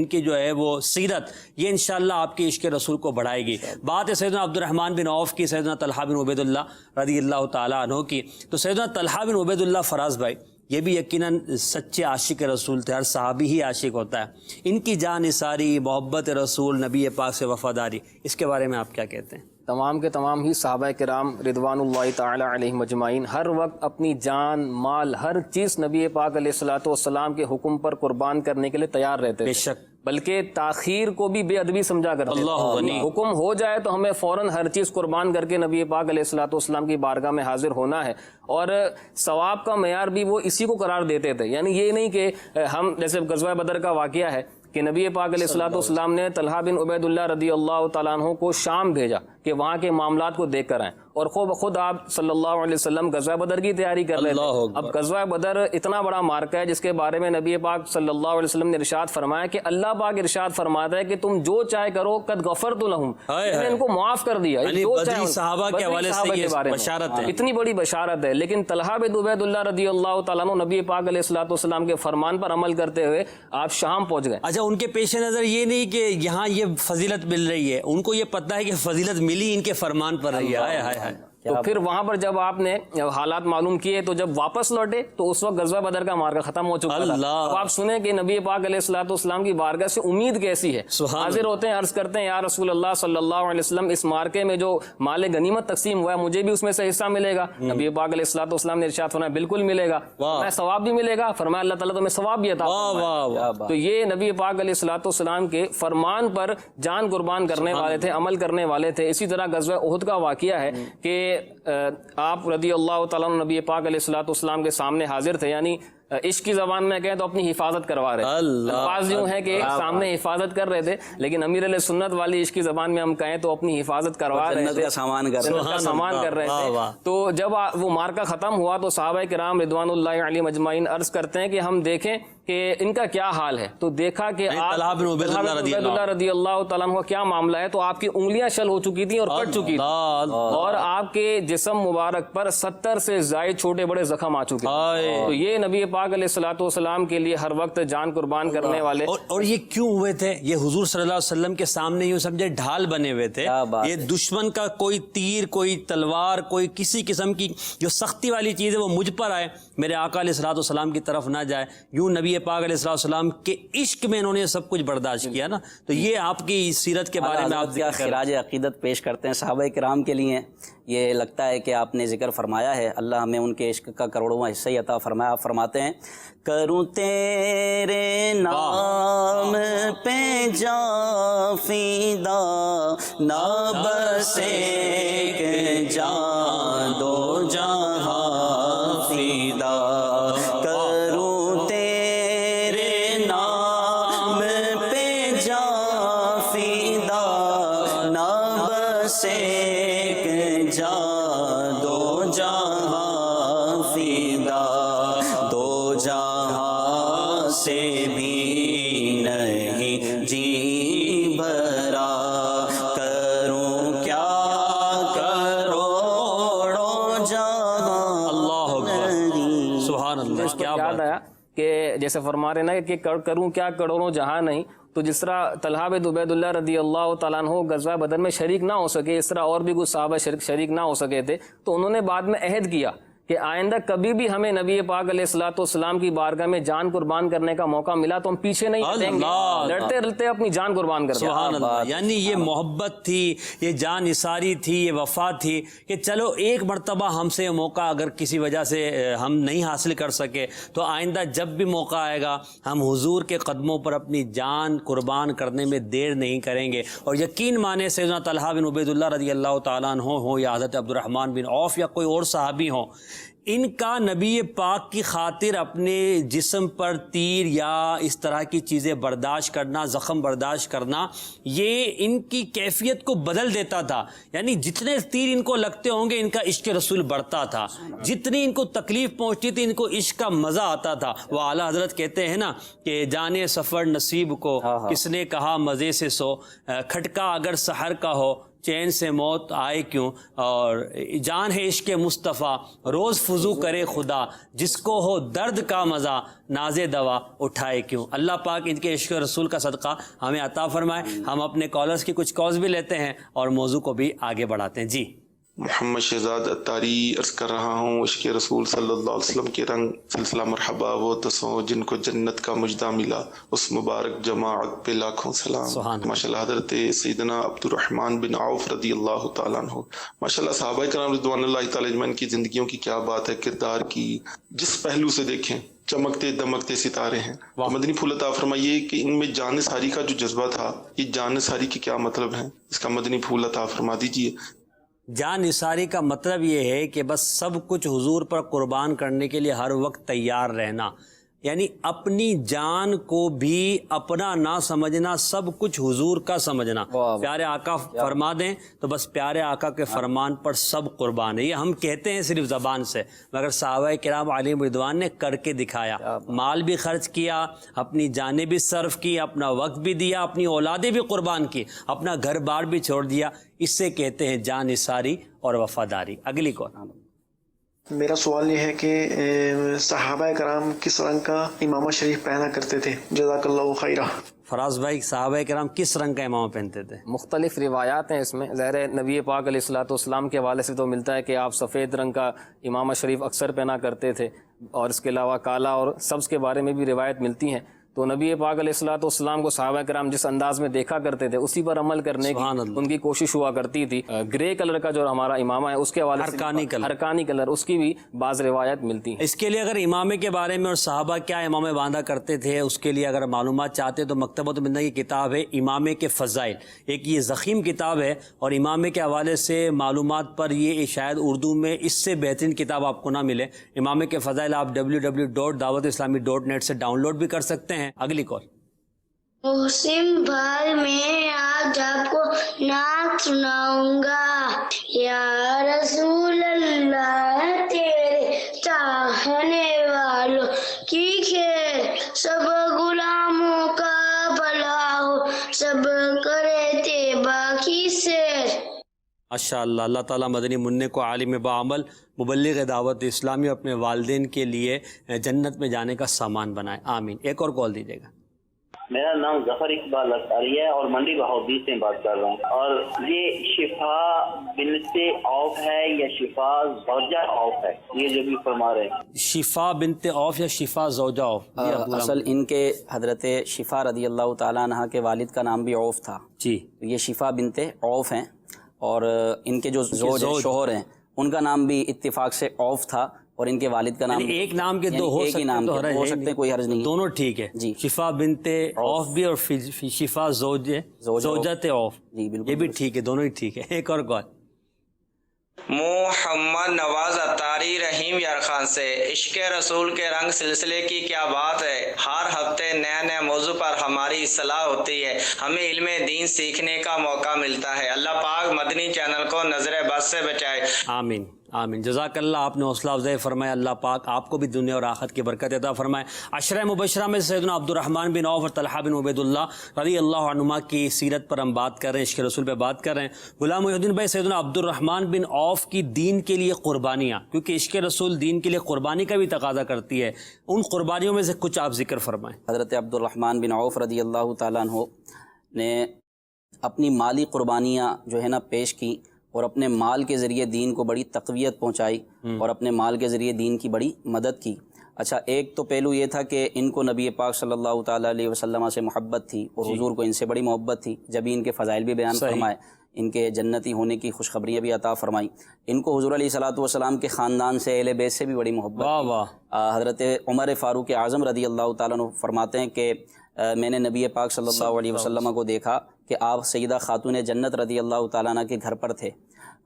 کی جو ہے وہ سیرت، یہ انشاءاللہ آپ کے عشق رسول کو بڑھائے گی. بات ہے سیدنا عبد الرحمن بن عوف کی، سیدنا طلحہ بن عبید اللہ رضی اللہ تعالیٰ عنہ کی. تو سیدنا طلحہ بن عبید اللہ فراز بھائی، یہ بھی یقیناً سچے عاشق رسول تھے، ہر صحابی ہی عاشق ہوتا ہے. ان کی جان نثاری، محبت رسول، نبی پاک سے وفاداری، اس کے بارے میں آپ کیا کہتے ہیں؟ تمام کے تمام ہی صحابہ کرام رضوان اللہ تعالی علیہم اجمعین ہر وقت اپنی جان مال ہر چیز نبی پاک علیہ الصلوۃ والسلام کے حکم پر قربان کرنے کے لیے تیار رہتے بے تھے، شک، بلکہ تاخیر کو بھی بے ادبی سمجھا کرتے اللہ تھے۔ غنی۔ حکم ہو جائے تو ہمیں فوراً ہر چیز قربان کر کے نبی پاک علیہ الصلوۃ والسلام کی بارگاہ میں حاضر ہونا ہے، اور ثواب کا معیار بھی وہ اسی کو قرار دیتے تھے۔ یعنی یہ نہیں کہ ہم جیسے غزوہ بدر کا واقعہ ہے کہ نبی پاک علیہ الصلوۃ والسلام نے طلحہ بن عبید اللہ رضی اللہ تعالیٰ عنہ کو شام بھیجا کہ وہاں کے معاملات کو دیکھ کر آئیں، اور خود آپ صلی اللہ علیہ وسلم غزوہ بدر کی تیاری کر رہے تھے۔ اب غزوہ بدر اتنا بڑا مارکہ ہے جس کے بارے میں نبی پاک صلی اللہ علیہ وسلم نے ارشاد فرمایا کہ اللہ پاک ارشاد فرماتا ہے کہ تم جو چاہے کرو قد غفرت لہم، میں نے ان کو معاف کر دیا۔ بدری صحابہ کے حوالے سے یہ بشارت ہے، اتنی بڑی بشارت ہے، لیکن طلحہ بن عبید اللہ رضی اللہ تعالیٰ عنہ نبی پاک علیہ الصلوۃ والسلام کے فرمان پر عمل کرتے ہوئے آپ شام پہنچ گئے۔ اچھا، ان کے پیش نظر یہ نہیں کہ یہاں یہ فضیلت مل رہی ہے، ان کو یہ پتہ ہے کہ فضیلت ملی ان کے فرمان پر رہی ہے۔ تو پھر وہاں پر جب آپ نے حالات معلوم کیے تو جب واپس لوٹے تو اس وقت غزوہ بدر کا مارکہ ختم ہو چکا تھا۔ اب آپ سنیں کہ نبی پاک علیہ الصلوۃ والسلام کی بارگاہ سے امید کیسی ہے۔ حاضر ہوتے ہیں، عرض کرتے ہیں یا رسول اللہ صلی اللہ علیہ وسلم اس مارکے میں جو مال غنیمت تقسیم ہوا ہے مجھے بھی اس میں سے حصہ ملے گا؟ نبی پاک علیہ الصلوۃ والسلام نے ارشاد فرمایا بالکل ملے گا، میں ثواب بھی ملے گا۔ فرمایا اللہ تعالیٰ تمہیں ثواب بھی عطا فرمائے۔ تو یہ نبی پاک علیہ الصلوۃ والسلام کے فرمان پر جان قربان کرنے والے تھے، عمل کرنے والے تھے۔ اسی طرح غزوہ احد کا واقعہ ہے کہ آپ رضی اللہ تعالیٰ عنہ نبی پاک علیہ الصلوۃ والسلام کے سامنے حاضر تھے، یعنی عشق کی زبان میں کہیں تو اپنی حفاظت کروا رہے تھے۔ الفاظ یوں ہیں کہ سامنے حفاظت کر رہے تھے، لیکن امیر علیہ سنت والی عشق کی زبان میں ہم کہیں تو اپنی حفاظت کروا رہے تھے، سامان کر رہے تھے۔ تو جب وہ مارکہ ختم ہوا تو صحابہ کرام رضوان اللہ علیہم اجمعین عرض کرتے ہیں کہ ہم دیکھیں کہ ان کا کیا حال ہے، تو دیکھا کہ طلحہ بن عبید اللہ رضی اللہ تعالیٰ عنہ کا کیا معاملہ ہے، تو آپ کی انگلیاں شل ہو چکی تھیں اور کٹ چکی تھیں، اور آپ کے جسم مبارک پر 70 سے زائد چھوٹے بڑے زخم آ چکے تھے۔ تو یہ نبی پاک علیہ الصلوۃ والسلام کے لیے ہر وقت جان قربان کرنے والے، اور یہ کیوں ہوئے تھے؟ یہ حضور صلی اللہ علیہ وسلم کے سامنے یوں سمجھے ڈھال بنے ہوئے تھے۔ یہ دشمن کا کوئی تیر، کوئی تلوار، کوئی کسی قسم کی جو سختی والی چیز ہے وہ مجھ پر آئے، میرے آقا علیہ الصلوۃ والسلام کی طرف نہ جائے۔ یوں نبی پاک علیہ الصلوۃ والسلام کے عشق میں انہوں نے سب کچھ برداشت کیا نا۔ تو یہ آپ کی سیرت کے بارے میں آپ خراج عقیدت پیش کرتے ہیں صحابہ کرام کے لیے۔ یہ لگتا ہے کہ آپ نے ذکر فرمایا ہے، اللہ ہمیں ان کے عشق کا کروڑواں حصہ ہی عطا فرمایا۔ آپ فرماتے ہیں کروں تیرے نام پہ جاں فیدا، نہ بس ایک جاں دو جہاں فیدا، کروں تیرے نام پہ جاں فیدا، نہ بس ایک جاں دو جہاں فیدا، دو جہاں سے بھی نہیں جی بھرا، کروں کیا کروڑوں جہاں۔ اللہ اکبر، سبحان اللہ، کیا یاد آیا کہ جیسے فرما رہے نا کہ کروں کیا کروڑوں جہاں نہیں، تو جس طرح طلحہ بن عبید اللہ رضی اللہ تعالیٰ عنہ غزوہ بدر میں شریک نہ ہو سکے، اس طرح اور بھی کچھ صحابہ شریک نہ ہو سکے تھے، تو انہوں نے بعد میں عہد کیا کہ آئندہ کبھی بھی ہمیں نبی پاک علیہ الصلوۃ والسلام کی بارگاہ میں جان قربان کرنے کا موقع ملا تو ہم پیچھے نہیں ہٹیں گے، لڑتے لڑتے اپنی جان قربان کرتے ہیں۔ سبحان اللہ، یعنی یہ محبت تھی، یہ جان نثاری تھی، یہ وفا تھی کہ چلو ایک مرتبہ ہم سے موقع اگر کسی وجہ سے ہم نہیں حاصل کر سکے تو آئندہ جب بھی موقع آئے گا ہم حضور کے قدموں پر اپنی جان قربان کرنے میں دیر نہیں کریں گے۔ اور یقین مانے سیدنا طلحہ بن عبید اللہ رضی اللہ تعالیٰ عنہ ہوں یا حضرت عبد الرحمن بن عوف یا کوئی اور صحابی ہوں، ان کا نبی پاک کی خاطر اپنے جسم پر تیر یا اس طرح کی چیزیں برداشت کرنا، زخم برداشت کرنا، یہ ان کی کیفیت کو بدل دیتا تھا۔ یعنی جتنے تیر ان کو لگتے ہوں گے ان کا عشق رسول بڑھتا تھا، جتنی ان کو تکلیف پہنچتی تھی ان کو عشق کا مزہ آتا تھا۔ وہ اعلیٰ حضرت کہتے ہیں نا کہ جانے سفر نصیب کو کس نے کہا مزے سے سو، کھٹکا اگر سحر کا ہو چین سے موت آئے کیوں، اور جان ہے عشق مصطفیٰ روز فضو کرے خدا، جس کو ہو درد کا مزہ ناز دوا اٹھائے کیوں۔ اللہ پاک ان کے عشق رسول کا صدقہ ہمیں عطا فرمائے۔ ہم اپنے کالرز کی کچھ کالز بھی لیتے ہیں اور موضوع کو بھی آگے بڑھاتے ہیں۔ جی محمد شہزاد اتاری عرض کر رہا ہوں، عشق رسول صلی اللہ علیہ وسلم کے رنگ سلسلہ مرحبا وہ تسوں جن کو جنت کا مجدہ ملا، اس مبارک جماعت پہ لاکھوں سلام۔ ماشاءاللہ حضرت سیدنا عبد الرحمن بن عوف رضی اللہ تعالیٰ عنہ، ماشاءاللہ صحابہ کرام رضوان اللہ تعالیٰ اجمعین کی زندگیوں کی کیا بات ہے، کردار کی جس پہلو سے دیکھیں چمکتے دمکتے ستارے ہیں۔ تو مدنی پھول عطا فرمائیے کہ ان میں جان نثاری کا جو جذبہ تھا، یہ جان نثاری کے کیا مطلب ہیں، اس کا مدنی پھول عطا فرما دیجیے۔ جان نثاری کا مطلب یہ ہے کہ بس سب کچھ حضور پر قربان کرنے کے لیے ہر وقت تیار رہنا، یعنی اپنی جان کو بھی اپنا نہ سمجھنا، سب کچھ حضور کا سمجھنا۔ پیارے آقا فرما دیں تو بس پیارے آقا کے فرمان پر سب قربان ہے۔ یہ ہم کہتے ہیں صرف زبان سے، مگر صحابہ کرام علیہم رضوان نے کر کے دکھایا، مال بھی خرچ کیا، اپنی جانیں بھی صرف کی، اپنا وقت بھی دیا، اپنی اولادیں بھی قربان کی، اپنا گھر بار بھی چھوڑ دیا۔ اس سے کہتے ہیں جان نثاری اور وفاداری۔ اگلی کون؟ میرا سوال یہ ہے کہ صحابہ کرام کس رنگ کا امامہ شریف پہنا کرتے تھے؟ جزاک اللہ خیرہ۔ فراز بھائی، صحابہ کرام کس رنگ کا امامہ پہنتے تھے؟ مختلف روایات ہیں اس میں، ظاہر نبی پاک علیہ الصلوۃ والسلام کے حوالے سے تو ملتا ہے کہ آپ سفید رنگ کا امامہ شریف اکثر پہنا کرتے تھے، اور اس کے علاوہ کالا اور سبز کے بارے میں بھی روایت ملتی ہیں۔ تو نبی پاک علیہ الصلوۃ والسلام کو صحابہ کرام جس انداز میں دیکھا کرتے تھے اسی پر عمل کرنے کی ان کی کوشش ہوا کرتی تھی۔ گرے کلر کا جو ہمارا امامہ ہے اس کے حوالے سے ہرکانی کلر، اس کی بھی بعض روایت ملتی ہیں۔ اس کے لیے اگر امامے کے بارے میں اور صحابہ کیا امامے باندھا کرتے تھے اس کے لیے اگر معلومات چاہتے تو مکتبۃ المدینہ کی کتاب ہے امامے کے فضائل، ایک یہ ضخیم کتاب ہے، اور امامے کے حوالے سے معلومات پر یہ شاید اردو میں اس سے بہترین کتاب آپ کو نہ ملے۔ امامے کے فضائل آپ www.dawatislami.net سے ڈاؤن لوڈ بھی کر سکتے ہیں۔ اگلی کال۔ محسن بھائی، میں آج آپ کو نعت سناؤں گا۔ یا رسول اللہ تیرے چاہنے والوں کی خیر، سب غلاموں کا بھلا ہو، سب کرے تیبا کی سیر۔ ماشاء اللہ، اللہ تعالیٰ مدنی منع کو عالم بعمل، مبلغ دعوت اسلامی، اپنے والدین کے لیے جنت میں جانے کا سامان بنائے، آمین۔ ایک اور کال دیجیے گا۔ میرا نام ظفر اقبال اختاری ہے اور منڈی بہاؤدی سے بات کر رہا ہوں، اور یہ شفا بنت عوف ہے یا شفا زوجہ عوف ہے، یہ جو بھی فرما رہے ہیں؟ شفا بنت عوف یا شفا زوجہ عوف؟ اصل ان کے حضرت شفا رضی اللہ تعالیٰ عنہ کے والد کا نام بھی عوف تھا جی، یہ شفا بنت عوف ہیں، اور ان کے جو زوج شوہر ہیں ان کا نام بھی اتفاق سے عوف تھا، اور ان کے والد کا نام ایک نام کے دو ہو سکتے ہیں، کوئی حرج نہیں، دونوں ٹھیک ہے جی۔ شفا بنت عوف بھی اور شفا زوجت عوف، جی بالکل یہ بھی ٹھیک ہے، دونوں ہی ٹھیک ہے۔ ایک اور کال۔ محمد نواز اتاری رحیم یار خان سے، عشق رسول کے رنگ سلسلے کی کیا بات ہے، ہر ہفتے نئے موضوع پر ہماری اصلاح ہوتی ہے، ہمیں علم دین سیکھنے کا موقع ملتا ہے، اللہ پاک مدنی چینل کو نظر بد سے بچائے، آمین آمین۔ جزاک اللہ، آپ نے حوصلہ افزائی فرمایا، اللہ پاک آپ کو بھی دنیا اور آخرت کی برکت عطا فرمائے۔ عشرہ مبشرہ میں سیدنا عبد الرحمن بن عوف اور طلحہ بن عبید اللہ رضی اللہ عنہما کی سیرت پر ہم بات کر رہے ہیں، عشق رسول پہ بات کر رہے ہیں۔ غلام محی الدین بھائی، سیدنا عبد الرحمن بن عوف کی دین کے لیے قربانیاں، کیونکہ عشق رسول دین کے لیے قربانی کا بھی تقاضا کرتی ہے، ان قربانیوں میں سے کچھ آپ ذکر فرمائیں۔ حضرت عبد الرحمن بن عوف رضی اللہ تعالیٰ عنہ نے اپنی مالی قربانیاں جو ہے نا پیش کی، اور اپنے مال کے ذریعے دین کو بڑی تقویت پہنچائی، اور اپنے مال کے ذریعے دین کی بڑی مدد کی۔ اچھا، ایک تو پہلو یہ تھا کہ ان کو نبی پاک صلی اللہ تعالیٰ علیہ وسلم سے محبت تھی، اور حضور کو ان سے بڑی محبت تھی، جب ان کے فضائل بھی بیان فرمائے، ان کے جنتی ہونے کی خوشخبریاں بھی عطا فرمائی۔ ان کو حضور علیہ الصلوۃ والسلام کے خاندان سے، اہل بیت سے بھی بڑی محبت تھی۔ حضرت عمر فاروق اعظم رضی اللہ تعالیٰ عنہ فرماتے ہیں کہ میں نے نبی پاک صلی اللہ علیہ وسلم کو دیکھا کہ آپ سیدہ خاتون جنت رضی اللہ تعالیٰ عنہ کے گھر پر تھے،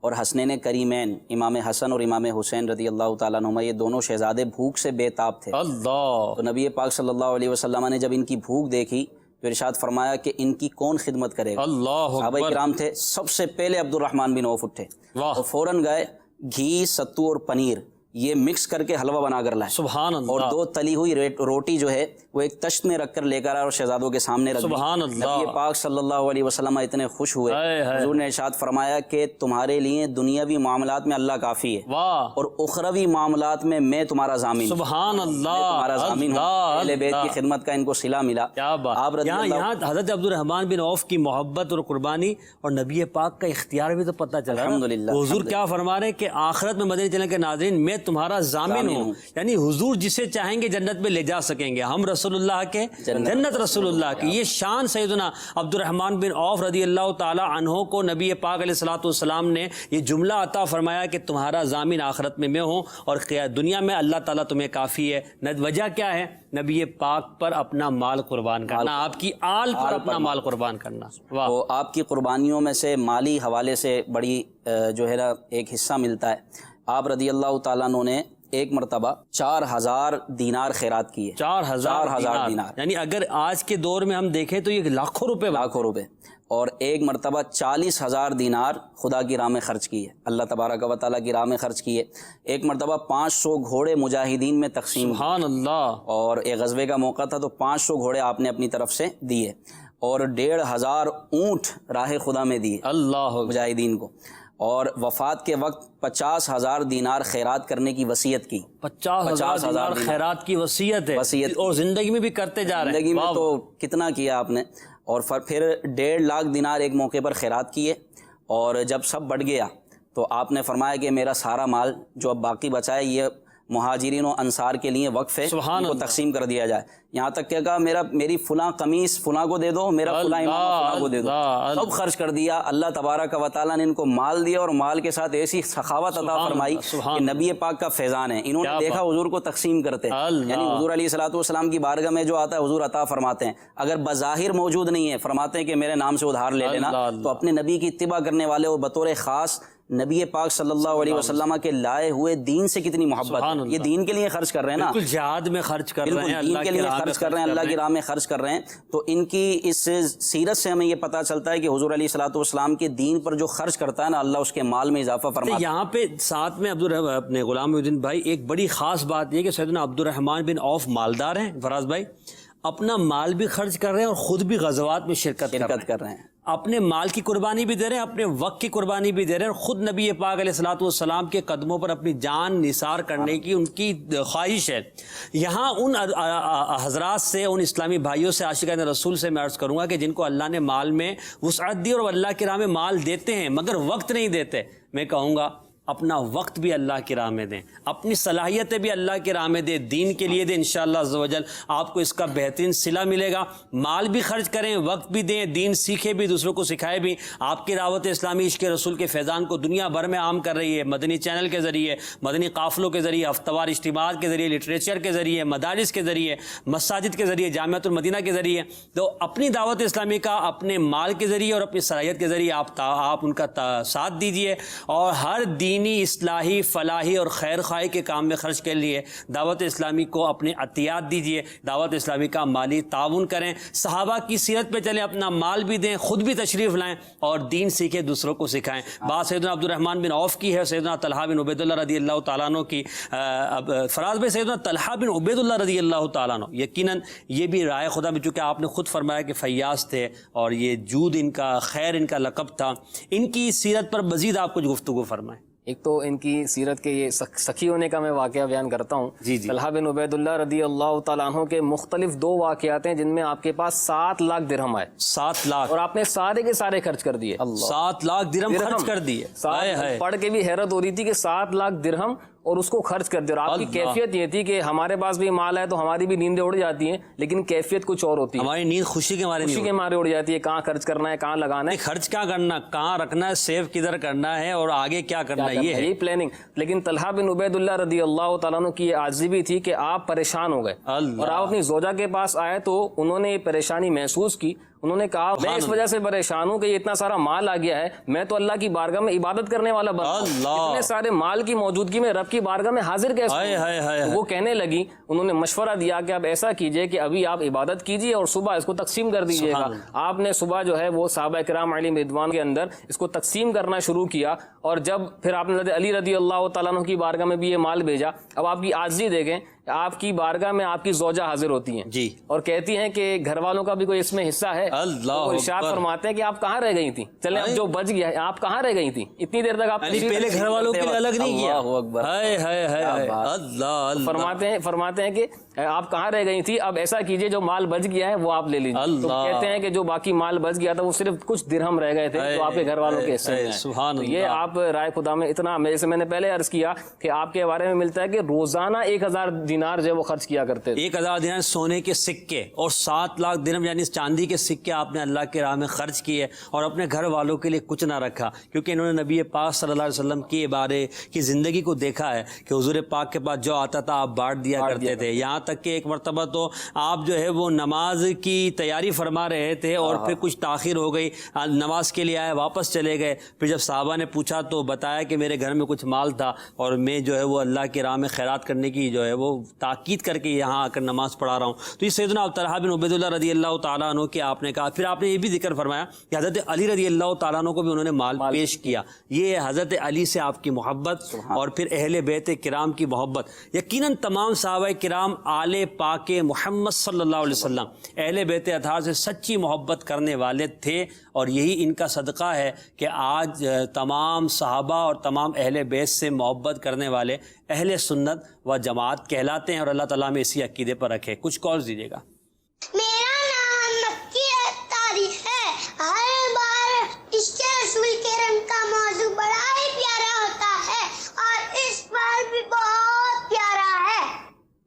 اور حسنین کریمین امام حسن اور امام حسین رضی اللہ تعالیٰ عنہما، یہ دونوں شہزادے بھوک سے بے تاب تھے۔ تو نبی پاک صلی اللہ علیہ وسلم نے جب ان کی بھوک دیکھی تو ارشاد فرمایا کہ ان کی کون خدمت کرے گا؟ صحابہ کرام تھے، سب سے پہلے عبد الرحمن بن عوف اٹھے اور فوراً گئے، گھی، ستو اور پنیر یہ مکس کر کے حلوہ بنا کر لائے، سبحان اللہ، اور 2 تلی ہوئی روٹی جو ہے وہ ایک تشت میں رکھ کر لے کر آئے اور شہزادوں کے سامنے رکھ دی۔ سبحان اللہ، نبی پاک صلی اللہ علیہ وسلم اتنے خوش ہوئے، حضور نے ارشاد فرمایا کہ تمہارے لیے دنیاوی معاملات میں اللہ کافی ہے، اور اخروی معاملات میں میں تمہارا ضامن ہوں، سبحان اللہ، میں تمہارا ضامن ہوں۔ اہل بیت کی خدمت کا ان کو صلہ ملا۔ کیا بات، یہاں حضرت عبد الرحمن بن عوف کی محبت اور قربانی اور نبی پاک کا اختیار بھی تو پتہ چلا۔ الحمدللہ، حضور کیا فرما رہے ہیں کہ آخرت میں مدنی چینل کے ناظرین میں تمہارا ضامن ہوں، یعنی حضور جسے چاہیں گے جنت میں لے جا سکیں گے، ہم رسول اللہ کے جنت رسول اللہ کی۔ یہ شان سیدنا عبد الرحمن بن عوف رضی اللہ تعالی عنہ کو نبی پاک علیہ الصلوۃ والسلام نے یہ جملہ عطا فرمایا کہ تمہارا ضامن آخرت میں ہوں اور دنیا میں اللہ تعالیٰ تمہیں کافی ہے۔ وجہ کیا ہے؟ نبی پاک پر اپنا مال قربان کرنا، آپ کی آل پر اپنا مال قربان کرنا۔ تو آپ کی قربانیوں میں سے مالی حوالے سے بڑی جو ہے نا ایک حصہ ملتا ہے۔ آپ رضی اللہ تعالیٰ عنہ نے ایک مرتبہ 4000 دینار خیرات کیے۔ 4000 دینار، یعنی اگر آج کے دور میں ہم دیکھیں تو یہ لاکھوں روپے، اور ایک مرتبہ 40,000 دینار خدا کی راہ میں خرچ کیے، اللہ تبارک و تعالیٰ کی راہ میں خرچ کیے۔ ایک مرتبہ 500 گھوڑے مجاہدین میں تقسیم، سبحان اللہ، اور ایک غزوے کا موقع تھا تو 500 گھوڑے آپ نے اپنی طرف سے دیے، اور 1500 اونٹ راہ خدا میں دیے اللہ مجاہدین کو، اور وفات کے وقت 50,000 دینار خیرات کرنے کی وصیت کی۔ 50,000 دینار خیرات کی وصیت ہے، اور زندگی میں بھی کرتے جا رہے ہیں۔ زندگی میں تو کتنا کیا آپ نے، اور پھر 1.5 لاکھ دینار ایک موقع پر خیرات کیے، اور جب سب بڑھ گیا تو آپ نے فرمایا کہ میرا سارا مال جو اب باقی بچا ہے یہ مہاجرین و انصار کے لیے وقف ہے، ان کو تقسیم کر دیا جائے۔ یہاں تک کہ کہا میری فلاں قمیص فلاں کو دے دو، میرا فلاں امام فلاں کو دے دو، سب خرچ کر دیا۔ اللہ تبارک و تعالیٰ نے ان کو مال دیا، اور مال کے ساتھ ایسی سخاوت عطا فرمائی کہ نبی پاک کا فیضان ہے۔ انہوں نے دیکھا حضور کو تقسیم کرتے، یعنی حضور علیہ الصلوۃ والسلام کی بارگاہ میں جو آتا ہے حضور عطا فرماتے ہیں، اگر بظاہر موجود نہیں ہے فرماتے ہیں کہ میرے نام سے ادھار لے لینا۔ تو اپنے نبی کی اتباع کرنے والے وہ بطور خاص نبی پاک صلی اللہ علیہ وسلم کے لائے ہوئے دین سے کتنی محبت ہے، یہ دین کے لیے خرچ کر رہے ہیں نا، بالکل جہاد میں خرچ کر رہے ہیں، دین کے لیے خرچ کر رہے ہیں، اللہ کی راہ میں خرچ کر رہے ہیں۔ تو ان کی اس سیرت سے ہمیں یہ پتہ چلتا ہے کہ حضور علیہ الصلوۃ والسلام کے دین پر جو خرچ کرتا ہے نا اللہ اس کے مال میں اضافہ فرماتا ہے۔ یہاں پہ ساتھ میں اپنے غلام محی الدین بھائی ایک بڑی خاص بات یہ کہ سیدنا عبد الرحمن بن عوف مالدار ہیں، فراز بھائی اپنا مال بھی خرچ کر رہے ہیں اور خود بھی غزوات میں شرکت کر رہے ہیں، اپنے مال کی قربانی بھی دے رہے ہیں، اپنے وقت کی قربانی بھی دے رہے ہیں، اور خود نبی پاک علیہ الصلوۃ والسلام کے قدموں پر اپنی جان نثار کرنے کی ان کی خواہش ہے۔ یہاں ان حضرات سے، ان اسلامی بھائیوں سے، عاشقان رسول سے میں عرض کروں گا کہ جن کو اللہ نے مال میں وسعت دی اور اللہ کی راہ میں مال دیتے ہیں مگر وقت نہیں دیتے، میں کہوں گا اپنا وقت بھی اللہ کی راہ میں دیں، اپنی صلاحیتیں بھی اللہ کی راہ میں دیں، دین کے لیے دیں، انشاءاللہ عز و جل آپ کو اس کا بہترین صلہ ملے گا۔ مال بھی خرچ کریں، وقت بھی دیں، دین سیکھے بھی، دوسروں کو سکھائے بھی۔ آپ کی دعوت اسلامی عشق رسول کے فیضان کو دنیا بھر میں عام کر رہی ہے، مدنی چینل کے ذریعے، مدنی قافلوں کے ذریعے، ہفتہ وار اجتماعات کے ذریعے، لٹریچر کے ذریعے، مدارس کے ذریعے، مساجد کے ذریعے، جامعۃ المدینہ کے ذریعے۔ تو اپنی دعوت اسلامی کا اپنے مال کے ذریعے اور اپنی صلاحیت کے ذریعے آپ ان کا ساتھ دیجیے، اور ہر دینی اصلاحی فلاحی اور خیر خواہی کے کام میں خرچ کے لیے دعوت اسلامی کو اپنے عطیات دیجیے، دعوت اسلامی کا مالی تعاون کریں، صحابہ کی سیرت پہ چلیں، اپنا مال بھی دیں، خود بھی تشریف لائیں اور دین سیکھیں، دوسروں کو سکھائیں۔ بات سیدنا عبد الرحمن بن عوف کی ہے، سیدنا طلحہ بن عبید اللہ رضی اللہ تعالیٰ عنہ کی۔ فراز بھائی سیدنا طلحہ بن عبید اللہ رضی اللہ تعالیٰ عنہ یقیناً یہ بھی رائے خدا میں، چونکہ آپ نے خود فرمایا کہ فیاض تھے اور یہ جود ان کا، خیر ان کا لقب تھا، ان کی سیرت پر مزید آپ کچھ گفتگو فرمائیں۔ ایک تو ان کی سیرت کے یہ سخی ہونے کا میں واقعہ بیان کرتا ہوں۔ طلحہ بن عبید اللہ رضی اللہ تعالیٰ عنہ کے مختلف 2 واقعات ہیں جن میں آپ کے پاس 7 لاکھ درہم آئے، 7 لاکھ، اور آپ نے سارے کے سارے خرچ کر دیے۔ 7 لاکھ درہم خرچ کر دیے، پڑھ کے بھی حیرت ہو رہی تھی کہ 7 لاکھ درہم اور اس کو خرچ کر دیا۔ اور آپ کی کیفیت یہ تھی کہ ہمارے پاس بھی مال ہے تو ہماری بھی نیندیں اڑ جاتی ہیں، لیکن کیفیت کچھ اور ہوتی ہے، ہماری نیند خوشی کے مارے اڑ جاتی ہے، کہاں خرچ کرنا ہے، کہاں لگانا ہے، خرچ کیا کرنا، کہاں رکھنا ہے، سیو کدھر کرنا ہے، اور آگے کیا کرنا ہے، یہی پلاننگ۔ لیکن طلحہ بن عبید اللہ رضی اللہ تعالیٰ عنہ کی یہ عاجزی بھی تھی کہ آپ پریشان ہو گئے اور آپ اپنی زوجہ کے پاس آئے تو انہوں نے یہ پریشانی محسوس کی۔ انہوں نے کہا میں اس وجہ سے پریشان ہوں کہ یہ اتنا سارا مال آ گیا ہے، میں تو اللہ کی بارگاہ میں عبادت کرنے والا بندہ ہوں، اتنے سارے مال کی موجودگی میں رب کی بارگاہ میں حاضر کیسے ہوں؟ وہ کہنے لگی، انہوں نے مشورہ دیا کہ آپ ایسا کیجئے کہ ابھی آپ عبادت کیجئے اور صبح اس کو تقسیم کر دیجئے گا۔ آپ نے صبح جو ہے وہ صحابہ کرام علیہم رضوان کے اندر اس کو تقسیم کرنا شروع کیا، اور جب پھر آپ نے حضرت علی رضی اللہ تعالیٰ عنہ کی بارگاہ میں بھی یہ مال بھیجا. اب آپ کی عاجزی دیکھیں, آپ کی بارگاہ میں آپ کی زوجہ حاضر ہوتی ہیں جی اور کہتی ہیں کہ گھر والوں کا بھی کوئی اس میں حصہ ہے. اللہ ارشاد فرماتے ہیں کہ آپ کہاں رہ گئی تھیں, چلیں اب جو بچ گیا ہے آپ کہاں رہ گئی تھیں اتنی دیر تک, آپ پہلے گھر والوں کے لیے الگ نہیں کیا. اللہ اکبر. اللہ فرماتے ہیں کہ آپ کہاں رہ گئی تھی, اب ایسا کیجئے جو مال بچ گیا ہے وہ آپ لے لیجیے. تو کہتے ہیں کہ جو باقی مال بچ گیا تھا وہ صرف کچھ درہم رہ گئے تھے جو آپ کے گھر والوں کے حصے میں. سبحان اللہ. یہ آپ رائے خدا میں اتنا, جیسے میں نے پہلے عرض کیا کہ آپ کے بارے میں ملتا ہے کہ روزانہ 1000 دینار جو وہ خرچ کیا کرتے تھے. 1000 دینار سونے کے سکے اور 7 لاکھ درہم یعنی چاندی کے سکے آپ نے اللہ کے راہ میں خرچ کیے اور اپنے گھر والوں کے لیے کچھ نہ رکھا, کیونکہ انہوں نے نبی پاک صلی اللہ علیہ وسلم کی بارے کی زندگی کو دیکھا ہے کہ حضور پاک کے پاس جو آتا تھا آپ بانٹ دیا کرتے تھے. یہاں تک کہ ایک مرتبہ تو آپ جو ہے وہ نماز کی تیاری فرما رہے تھے اور پھر کچھ تاخیر ہو گئی, نماز کے لیے آئے واپس چلے گئے. پھر جب صحابہ نے پوچھا تو بتایا کہ میرے گھر میں کچھ مال تھا اور میں جو ہے وہ اللہ کی راہ میں خیرات کرنے کی جو ہے وہ تاکید کر کے یہاں آ کر نماز پڑھا رہا ہوں. تو یہ سیدنا طلحہ بن عبید اللہ رضی اللہ تعالیٰ عنہ کے آپ نے کہا. پھر آپ نے یہ بھی ذکر فرمایا کہ حضرت علی رضی اللہ تعالیٰ عنہ کو بھی انہوں نے مال پیش کیا. یہ حضرت علی سے آپ کی محبت اور پھر اہل بیت کرام کی محبت. یقیناً تمام صحابہ کرام آل پاک محمد صلی اللہ علیہ وسلم اہل بیت اطہار سے سچی محبت کرنے والے تھے, اور یہی ان کا صدقہ ہے کہ آج تمام صحابہ اور تمام اہل بیت سے محبت کرنے والے اہل سنت و جماعت کہلاتے ہیں, اور اللہ تعالیٰ میں اسی عقیدے پر رکھے. کچھ کالز دیجیے گا. میرا نام مکی اتاری ہے. ہر بار عشق رسول کے رنگ کا موضوع بڑا ہی پیارا ہوتا ہے اور اس بار بھی بہت پیارا ہے.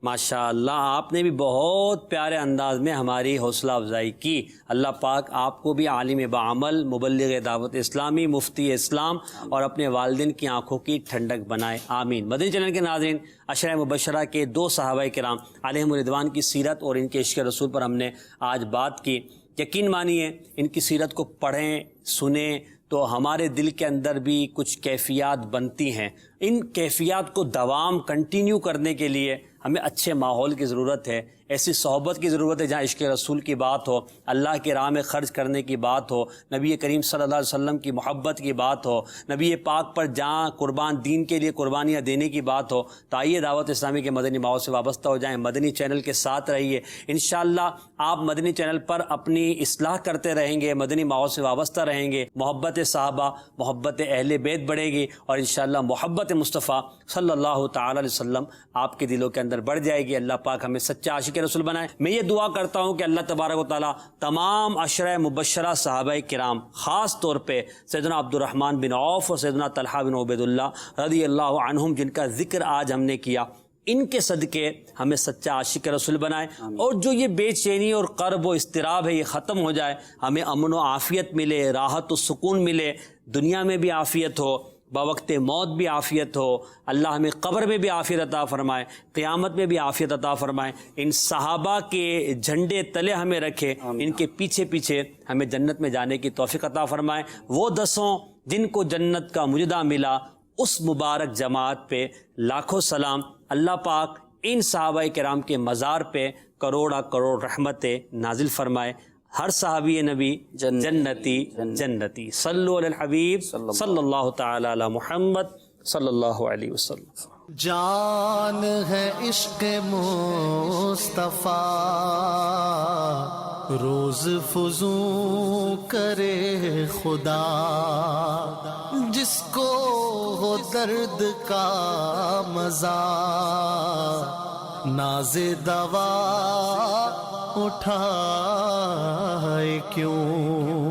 ماشاء اللہ, آپ نے بھی بہت پیارے انداز میں ہماری حوصلہ افزائی کی. اللہ پاک آپ کو بھی عالم بعمل, مبلغ دعوت اسلامی, مفتی اسلام اور اپنے والدین کی آنکھوں کی ٹھنڈک بنائے, آمین. مدنی چینل کے ناظرین, عشرہ مبشرہ کے 2 صحابہ کرام علیہم الرضوان کی سیرت اور ان کے عشق رسول پر ہم نے آج بات کی. یقین مانیے ان کی سیرت کو پڑھیں سنیں تو ہمارے دل کے اندر بھی کچھ کیفیات بنتی ہیں. ان کیفیات کو دوام کنٹینیو کرنے کے لیے ہمیں اچھے ماحول کی ضرورت ہے, ایسی صحبت کی ضرورت ہے جہاں عشق رسول کی بات ہو, اللہ کے راہ میں خرچ کرنے کی بات ہو, نبی کریم صلی اللہ علیہ وسلم کی محبت کی بات ہو, نبی پاک پر جہاں قربان دین کے لیے قربانیاں دینے کی بات ہو. تو آئیے دعوت اسلامی کے مدنی ماحول سے وابستہ ہو جائیں, مدنی چینل کے ساتھ رہیے. انشاءاللہ آپ مدنی چینل پر اپنی اصلاح کرتے رہیں گے, مدنی ماحول سے وابستہ رہیں گے, محبت صحابہ, محبت اہل بیت بڑھے گی, اور انشاءاللہ محبت مصطفیٰ صلی اللہ تعالی علیہ وسلم آپ کے دلوں کے اندر بڑھ جائے گی. اللہ پاک ہمیں سچا عاشق رسول بنائے. میں یہ دعا کرتا ہوں کہ اللہ تبارک و تعالیٰ تمام عشرہ مبشرہ صحابہ کرام, خاص طور پہ سیدنا عبد الرحمن بن عوف اور سیدنا طلحہ بن عبید اللہ رضی اللہ عنہم جن کا ذکر آج ہم نے کیا, ان کے صدقے ہمیں سچا عاشق رسول بنائے, اور جو یہ بے چینی اور کرب و اضطراب ہے یہ ختم ہو جائے, ہمیں امن و عافیت ملے, راحت و سکون ملے, دنیا میں بھی عافیت ہو, بوقت موت بھی عافیت ہو, اللہ ہمیں قبر میں بھی عافیت عطا فرمائے, قیامت میں بھی عافیت عطا فرمائے. ان صحابہ کے جھنڈے تلے ہمیں رکھے, ان کے پیچھے پیچھے ہمیں جنت میں جانے کی توفیق عطا فرمائے. وہ 10 جن کو جنت کا مجدہ ملا, اس مبارک جماعت پہ لاکھوں سلام. اللہ پاک ان صحابہ کرام کے مزار پہ کروڑا کروڑ رحمتیں نازل فرمائے. ہر صحابی نبی جنتی جنتی. صلو علی الحبیب صلی اللہ تعالی علی محمد صلی اللہ علیہ وسلم. جان ہے عشق مصطفیٰ, روز فزوں کرے خدا, جس کو ہو درد کا مزہ, ناز دوا اٹھائے کیوں.